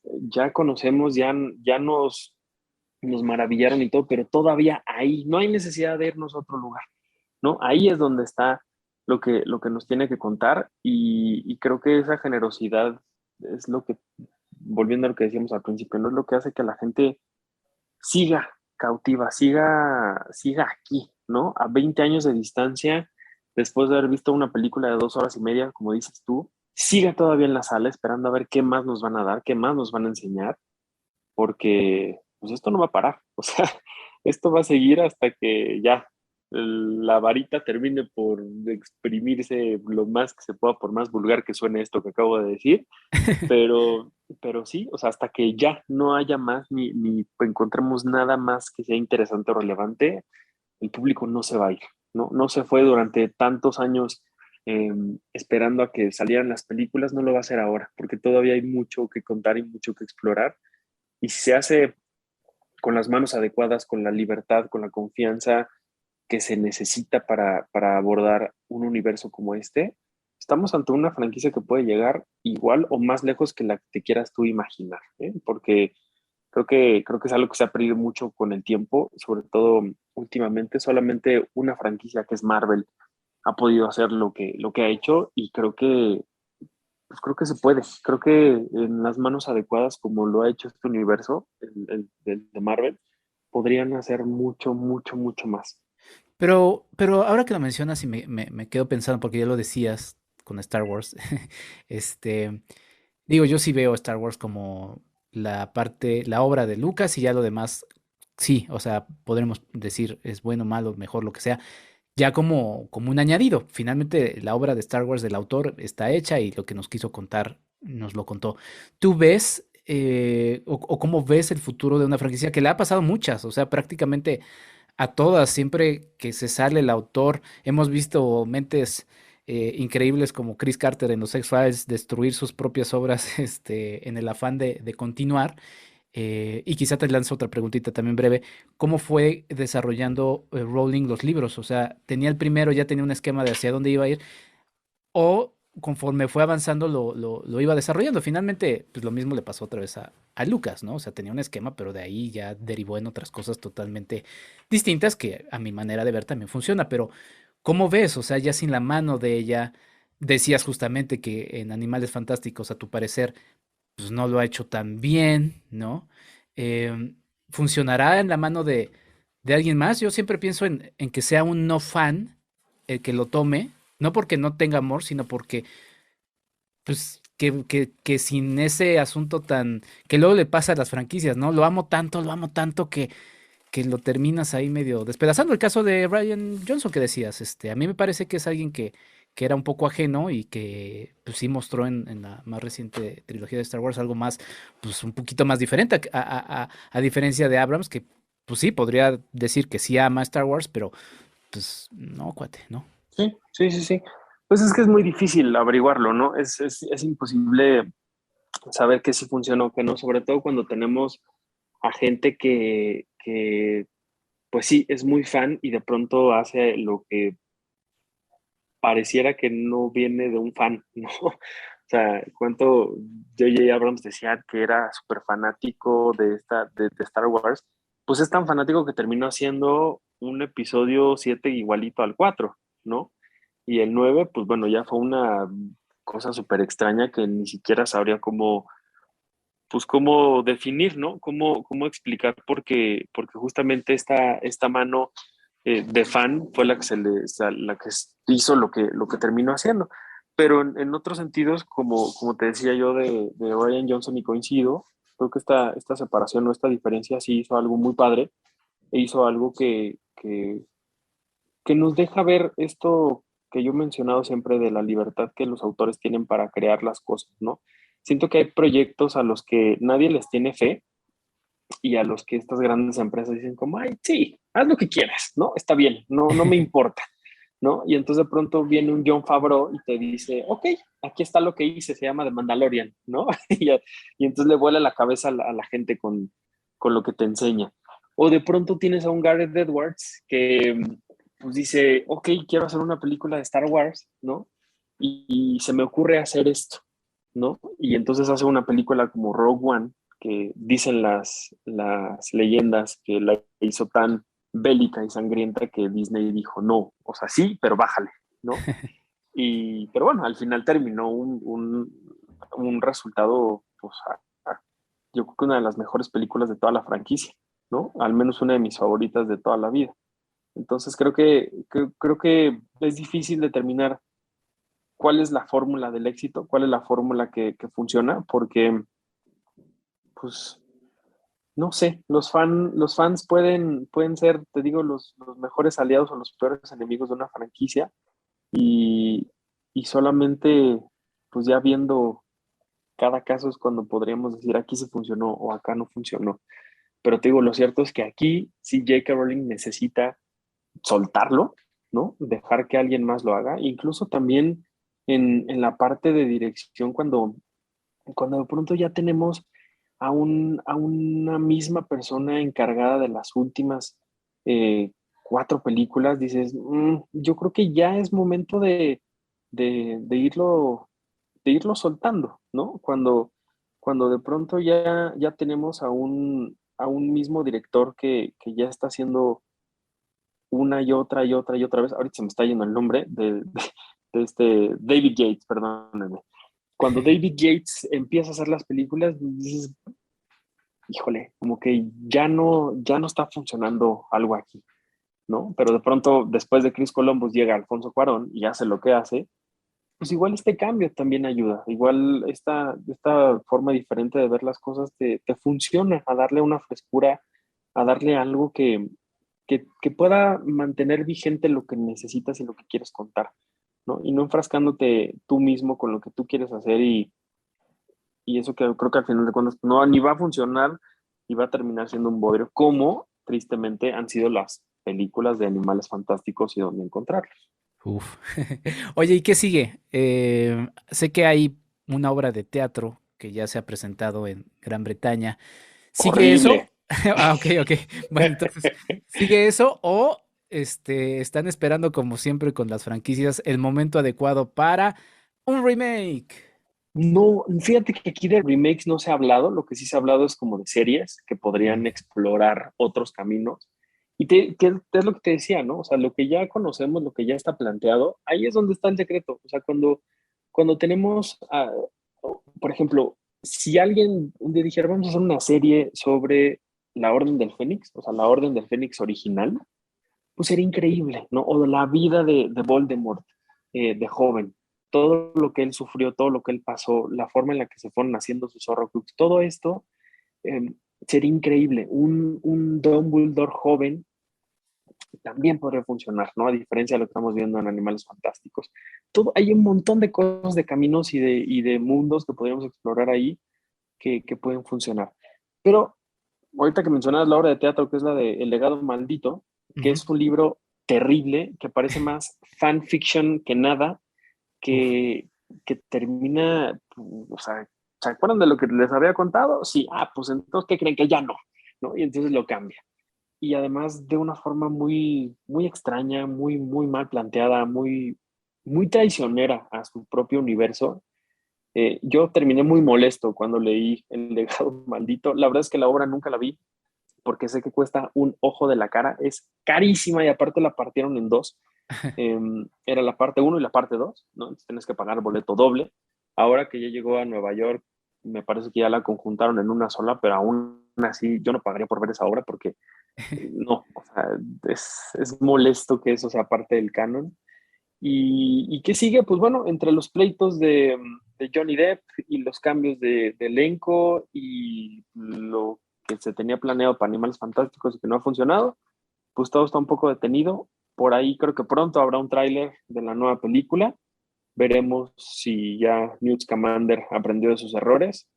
conocemos, ya nos maravillaron y todo, pero todavía ahí no hay necesidad de irnos a otro lugar, ¿no? Ahí es donde está lo que nos tiene que contar, y creo que esa generosidad es lo que, volviendo a lo que decíamos al principio, no es lo que hace que la gente siga cautiva, siga aquí, ¿no? A 20 años de distancia, después de haber visto una película de 2 horas y media, como dices tú, siga todavía en la sala esperando a ver qué más nos van a dar, qué más nos van a enseñar, porque pues esto no va a parar, o sea, esto va a seguir hasta que ya la varita termine por exprimirse lo más que se pueda, por más vulgar que suene esto que acabo de decir, pero, pero sí, o sea, hasta que ya no haya más ni encontremos nada más que sea interesante o relevante, el público no se va a ir, ¿no? No se fue durante tantos años eh, esperando a que salieran las películas, no lo va a hacer ahora, porque todavía hay mucho que contar y mucho que explorar, y si se hace con las manos adecuadas, con la libertad, con la confianza que se necesita para abordar un universo como este, estamos ante una franquicia que puede llegar igual o más lejos que la que te quieras tú imaginar, ¿eh? Porque creo que es algo que se ha perdido mucho con el tiempo, sobre todo últimamente. Solamente una franquicia, que es Marvel, ha podido hacer lo que ha hecho, y creo que se puede. Creo que en las manos adecuadas, como lo ha hecho este universo, el de Marvel, podrían hacer mucho, mucho, mucho más. Pero ahora que lo mencionas y me quedo pensando, porque ya lo decías con Star Wars, este, digo, yo sí veo Star Wars como la obra de Lucas, y ya lo demás, sí, o sea, podremos decir es bueno, malo, mejor, lo que sea, ya como un añadido. Finalmente, la obra de Star Wars del autor está hecha, y lo que nos quiso contar nos lo contó. ¿Tú ves o cómo ves el futuro de una franquicia que le ha pasado muchas? O sea, prácticamente a todas, siempre que se sale el autor, hemos visto mentes increíbles como Chris Carter en los X-Files destruir sus propias obras en el afán de continuar. Y quizá te lanzo otra preguntita también breve. ¿Cómo fue desarrollando Rowling los libros? O sea, ¿tenía el primero, ya tenía un esquema de hacia dónde iba a ir? ¿O conforme fue avanzando lo iba desarrollando? Finalmente, pues lo mismo le pasó otra vez a Lucas, ¿no? O sea, tenía un esquema, pero de ahí ya derivó en otras cosas totalmente distintas, que a mi manera de ver también funciona. Pero, ¿cómo ves? O sea, ya sin la mano de ella, decías justamente que en Animales Fantásticos, a tu parecer, pues no lo ha hecho tan bien, ¿no? ¿Funcionará en la mano de alguien más? Yo siempre pienso en que sea un no fan el que lo tome, no porque no tenga amor, sino porque pues, que sin ese asunto tan, que luego le pasa a las franquicias, ¿no? Lo amo tanto que lo terminas ahí medio despedazando. El caso de Ryan Johnson que decías, a mí me parece que es alguien que era un poco ajeno y que pues sí mostró en la más reciente trilogía de Star Wars algo más, pues un poquito más diferente a diferencia de Abrams, que pues sí, podría decir que sí ama Star Wars, pero pues no, cuate, ¿no? Sí, sí, sí, sí. Pues es que es muy difícil averiguarlo, ¿no? Es imposible saber qué sí funciona o qué no, sobre todo cuando tenemos a gente que, pues sí, es muy fan y de pronto hace lo que pareciera que no viene de un fan, ¿no? O sea, cuánto J.J. Abrams decía que era súper fanático de Star Wars, pues es tan fanático que terminó haciendo un episodio 7 igualito al 4, ¿no? Y el 9 pues bueno, ya fue una cosa súper extraña que ni siquiera sabría cómo, pues cómo definir, ¿no? Cómo explicar, porque justamente esta mano de fan fue la que la que hizo lo que terminó haciendo. Pero en otros sentidos, como te decía yo de Ryan Johnson y coincido, creo que esta separación o esta diferencia sí hizo algo muy padre e hizo algo que nos deja ver esto que yo he mencionado siempre de la libertad que los autores tienen para crear las cosas, ¿no? Siento que hay proyectos a los que nadie les tiene fe y a los que estas grandes empresas dicen como, ay, sí, haz lo que quieras, ¿no? Está bien, no me importa, ¿no? Y entonces de pronto viene un Jon Favreau y te dice, ok, aquí está lo que hice, se llama The Mandalorian, ¿no? y entonces le vuela la cabeza a la gente con lo que te enseña. O de pronto tienes a un Gareth Edwards que pues dice, ok, quiero hacer una película de Star Wars, ¿no? Y se me ocurre hacer esto, ¿no? Y entonces hace una película como Rogue One, que dicen las leyendas que la hizo tan bélica y sangrienta que Disney dijo, no, o sea, sí, pero bájale, ¿no? Pero bueno, al final terminó un resultado, pues, yo creo que una de las mejores películas de toda la franquicia, ¿no? Al menos una de mis favoritas de toda la vida. Entonces creo que es difícil determinar cuál es la fórmula del éxito, cuál es la fórmula que funciona, porque, pues, no sé, los fans pueden ser, te digo, los mejores aliados o los peores enemigos de una franquicia y, y solamente, pues ya viendo cada caso es cuando podríamos decir aquí se funcionó o acá no funcionó. Pero te digo, lo cierto es que aquí sí J.K. Rowling necesita soltarlo, ¿no? Dejar que alguien más lo haga. Incluso también en la parte de dirección, cuando de pronto ya tenemos a una misma persona encargada de las últimas 4 películas, dices, yo creo que ya es momento de irlo soltando, ¿no? Cuando de pronto ya tenemos a un mismo director que ya está haciendo una y otra vez, ahorita se me está yendo el nombre de este David Yates, perdónenme. Cuando David Yates empieza a hacer las películas, dices, híjole, como que ya no está funcionando algo aquí, ¿no? Pero de pronto, después de Chris Columbus, llega Alfonso Cuarón y hace lo que hace, pues igual este cambio también ayuda, igual esta forma diferente de ver las cosas te funciona a darle una frescura, a darle algo que pueda mantener vigente lo que necesitas y lo que quieres contar, ¿no? Y no enfrascándote tú mismo con lo que tú quieres hacer y eso que creo que al final de cuentas no, ni va a funcionar y va a terminar siendo un bodrio, como tristemente han sido las películas de Animales Fantásticos y dónde encontrarlos. Uf. Oye, ¿y qué sigue? Sé que hay una obra de teatro que ya se ha presentado en Gran Bretaña. ¿Sigue eso? Horrible. Ah, ok, ok. Bueno, entonces, ¿sigue eso o están esperando como siempre con las franquicias el momento adecuado para un remake? No, fíjate que aquí de remakes no se ha hablado, lo que sí se ha hablado es como de series que Mm. podrían explorar otros caminos. Y que es lo que te decía, ¿no? O sea, lo que ya conocemos, lo que ya está planteado, ahí es donde está el secreto. O sea, cuando tenemos, por ejemplo, si alguien un día dijera, vamos a hacer una serie sobre la Orden del Fénix, o sea, la Orden del Fénix original, pues sería increíble, ¿no? O la vida de Voldemort de joven. todo lo que él sufrió, todo lo que él pasó, la forma en la que se fueron haciendo sus Horcruxes, todo esto sería increíble. Un Dumbledore joven también podría funcionar, ¿no? A diferencia de lo que estamos viendo en Animales Fantásticos. Hay un montón de cosas, de caminos y de mundos que podríamos explorar ahí que pueden funcionar. Pero ahorita que mencionabas la obra de teatro, que es la de El legado maldito, que es un libro terrible, que parece más fanfiction que nada, que termina, o sea, ¿se acuerdan de lo que les había contado? Sí, pues entonces, ¿qué creen? Que ya no, ¿no? Y entonces lo cambia. Y además de una forma muy, muy extraña, muy, muy mal planteada, muy, muy traicionera a su propio universo. Yo terminé muy molesto cuando leí El legado maldito. La verdad es que la obra nunca la vi porque sé que cuesta un ojo de la cara. Es carísima y aparte la partieron en dos. Era la parte uno y la parte 2, ¿no? Entonces tienes que pagar boleto doble. Ahora que ya llegó a Nueva York, me parece que ya la conjuntaron en una sola, pero aún así yo no pagaría por ver esa obra porque no, o sea, es molesto que eso sea parte del canon. ¿Y qué sigue? Pues bueno, entre los pleitos de Johnny Depp y los cambios de elenco y lo que se tenía planeado para Animales Fantásticos y que no ha funcionado, pues todo está un poco detenido. Por ahí creo que pronto habrá un tráiler de la nueva película. Veremos si ya Newt Scamander aprendió de sus errores.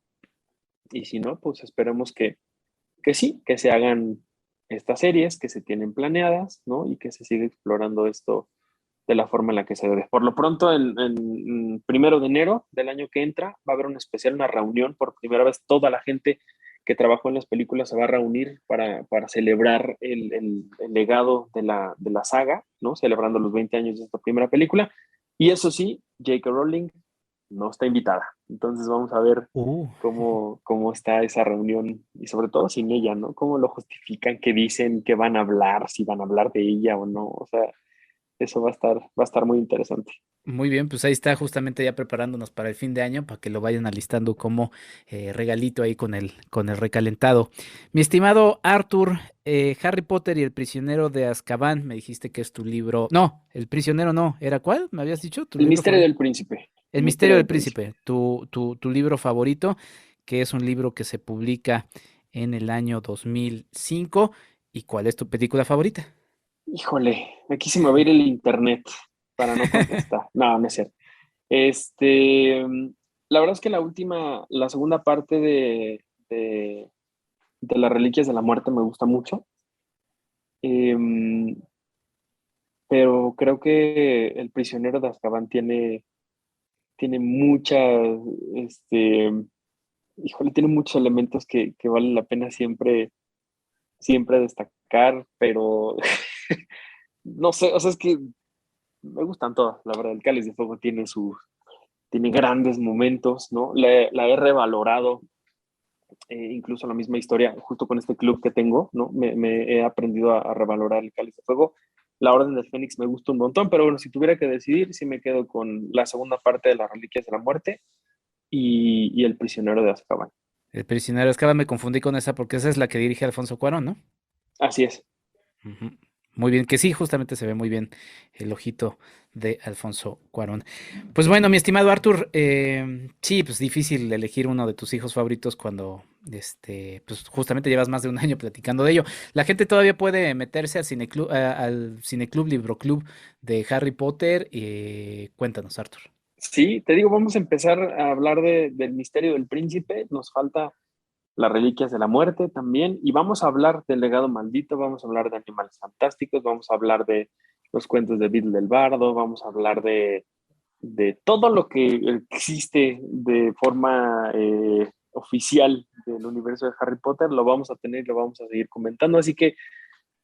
Y si no, pues esperemos que sí, que se hagan estas series que se tienen planeadas, ¿no? Y que se siga explorando esto de la forma en la que se debe. Por lo pronto, en 1 de enero del año que entra, va a haber un especial, una reunión. Por primera vez, toda la gente que trabajó en las películas se va a reunir para celebrar el legado de la saga, ¿no? Celebrando los 20 años de esta primera película. Y eso sí, J.K. Rowling no está invitada. Entonces vamos a ver cómo está esa reunión y sobre todo sin ella, ¿no? Cómo lo justifican, qué dicen, qué van a hablar, si van a hablar de ella o no. O sea, eso va a estar muy interesante. Muy bien, pues ahí está justamente ya preparándonos para el fin de año para que lo vayan alistando como regalito ahí con el recalentado. Mi estimado Arthur, Harry Potter y el prisionero de Azkaban, me dijiste que es tu libro. No, el prisionero no, ¿era cuál? ¿Me habías dicho? ¿Tu El libro misterio favorito? del príncipe. El misterio del príncipe, tu libro favorito, que es un libro que se publica en el año 2005. ¿Y cuál es tu película favorita? Híjole, aquí se me va a ir el internet para no contestar. No, no es cierto. Este, la verdad es que la segunda parte de las Reliquias de la Muerte me gusta mucho. Em, pero creo que El prisionero de Azkaban tiene muchas, este, híjole, tiene muchos elementos que vale la pena siempre destacar, pero no sé, o sea, es que me gustan todas, la verdad. El Cáliz de Fuego tiene grandes momentos, ¿no? La he revalorado, incluso la misma historia, justo con este club que tengo, ¿no? Me he aprendido a revalorar el Cáliz de Fuego. La Orden del Fénix me gusta un montón, pero bueno, si tuviera que decidir, sí me quedo con la segunda parte de las Reliquias de la Muerte y El prisionero de Azkaban. El prisionero de Azkaban, me confundí con esa porque esa es la que dirige Alfonso Cuarón, ¿no? Así es. Ujú. Muy bien, que sí, justamente se ve muy bien el ojito de Alfonso Cuarón. Pues bueno, mi estimado Arthur, sí, pues difícil elegir uno de tus hijos favoritos cuando, pues justamente llevas más de un año platicando de ello. La gente todavía puede meterse al Cineclub, Libroclub de Harry Potter. Cuéntanos, Arthur. Sí, te digo, vamos a empezar a hablar del misterio del príncipe. Nos falta las Reliquias de la Muerte también, y vamos a hablar del legado maldito, vamos a hablar de Animales Fantásticos, vamos a hablar de los cuentos de Bill del Bardo, vamos a hablar de todo lo que existe de forma oficial del universo de Harry Potter, lo vamos a tener, lo vamos a seguir comentando, así que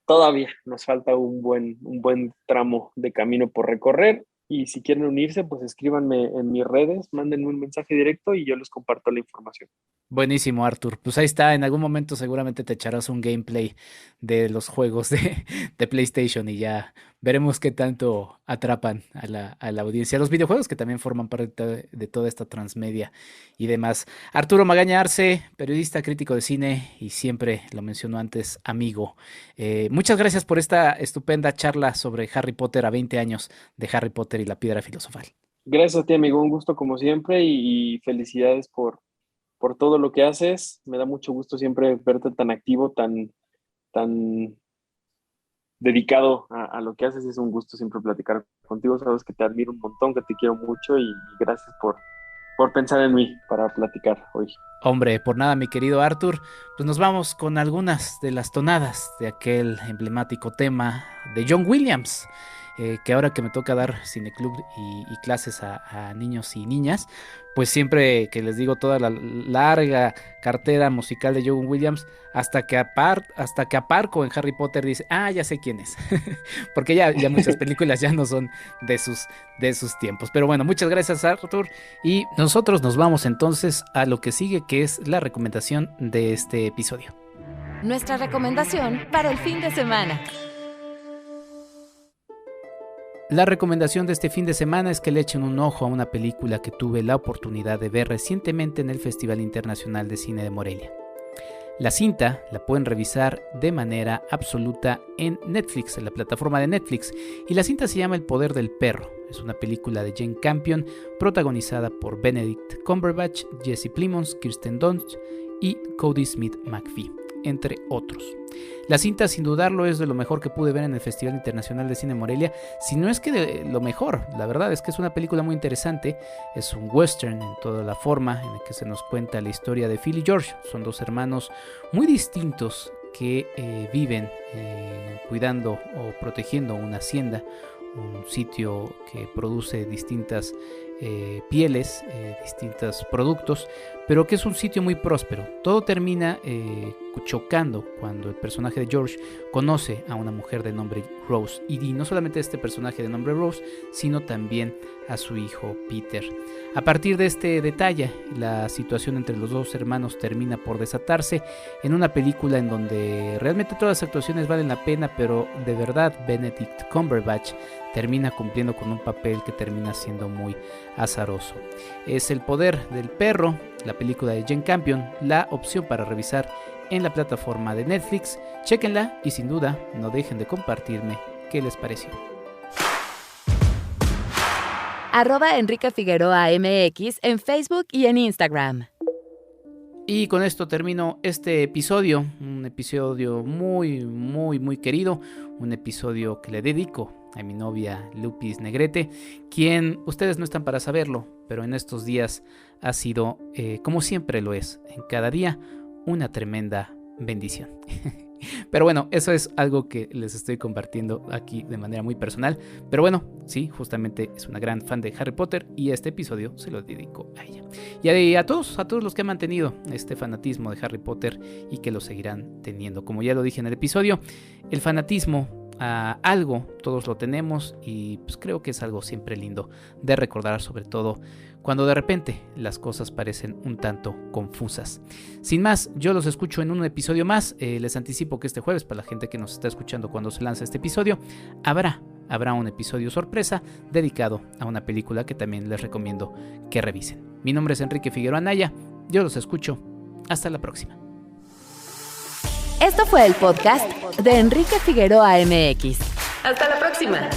todavía nos falta un buen tramo de camino por recorrer. Y si quieren unirse, pues escríbanme en mis redes, mándenme un mensaje directo y yo les comparto la información. Buenísimo, Arthur. Pues ahí está, en algún momento seguramente te echarás un gameplay de los juegos de PlayStation y ya veremos qué tanto atrapan a la audiencia. Los videojuegos que también forman parte de toda esta transmedia y demás. Arturo Magaña Arce, periodista, crítico de cine y siempre, lo mencionó antes, amigo. Muchas gracias por esta estupenda charla sobre Harry Potter a 20 años de Harry Potter y la Piedra Filosofal. Gracias a ti, amigo, un gusto como siempre y felicidades por todo lo que haces. Me da mucho gusto siempre verte tan activo, tan dedicado a lo que haces. Es un gusto siempre platicar contigo. Sabes que te admiro un montón, que te quiero mucho y gracias por pensar en mí para platicar hoy. Hombre, por nada, mi querido Arthur, pues nos vamos con algunas de las tonadas de aquel emblemático tema de John Williams, que ahora que me toca dar cineclub y clases a niños y niñas, pues siempre que les digo toda la larga cartera musical de John Williams, hasta que aparco en Harry Potter, dice, ya sé quién es, porque ya muchas películas ya no son de sus tiempos. Pero bueno, muchas gracias, Arthur, y nosotros nos vamos entonces a lo que sigue, que es la recomendación de este episodio. Nuestra recomendación para el fin de semana. La recomendación de este fin de semana es que le echen un ojo a una película que tuve la oportunidad de ver recientemente en el Festival Internacional de Cine de Morelia. La cinta la pueden revisar de manera absoluta en Netflix, en la plataforma de Netflix, y la cinta se llama El Poder del Perro. Es una película de Jane Campion protagonizada por Benedict Cumberbatch, Jesse Plemons, Kirsten Dunst y Cody Smith-McPhee, entre otros. La cinta, sin dudarlo, es de lo mejor que pude ver en el Festival Internacional de Cine Morelia, si no es que de lo mejor. La verdad es que es una película muy interesante, es un western en toda la forma en la que se nos cuenta la historia de Phil y George. Son dos hermanos muy distintos que viven cuidando o protegiendo una hacienda, un sitio que produce distintas pieles, distintos productos, pero que es un sitio muy próspero. Todo termina chocando cuando el personaje de George conoce a una mujer de nombre Rose, y no solamente a este personaje de nombre Rose, sino también a su hijo Peter. A partir de este detalle, la situación entre los dos hermanos termina por desatarse en una película en donde realmente todas las actuaciones valen la pena, pero de verdad Benedict Cumberbatch termina cumpliendo con un papel que termina siendo muy azaroso. Es El Poder del Perro, la película de Jane Campion, la opción para revisar en la plataforma de Netflix. Chéquenla y sin duda no dejen de compartirme qué les pareció. @Enrique Figueroa MX en Facebook y en Instagram. Y con esto termino este episodio, un episodio muy, muy, muy querido, un episodio que le dedico a mi novia Lupis Negrete, quien ustedes no están para saberlo, pero en estos días ha sido, como siempre lo es, en cada día, una tremenda bendición. Pero bueno, eso es algo que les estoy compartiendo aquí de manera muy personal. Pero bueno, sí, justamente es una gran fan de Harry Potter y este episodio se lo dedico a ella. Y a todos los que han mantenido este fanatismo de Harry Potter y que lo seguirán teniendo. Como ya lo dije en el episodio, el fanatismo a algo todos lo tenemos y pues creo que es algo siempre lindo de recordar, sobre todo cuando de repente las cosas parecen un tanto confusas. Sin más, yo los escucho en un episodio más. Les anticipo que este jueves, para la gente que nos está escuchando cuando se lanza este episodio, habrá un episodio sorpresa dedicado a una película que también les recomiendo que revisen. Mi nombre es Enrique Figueroa Anaya, yo los escucho. Hasta la próxima. Esto fue el podcast de Enrique Figueroa MX. Hasta la próxima.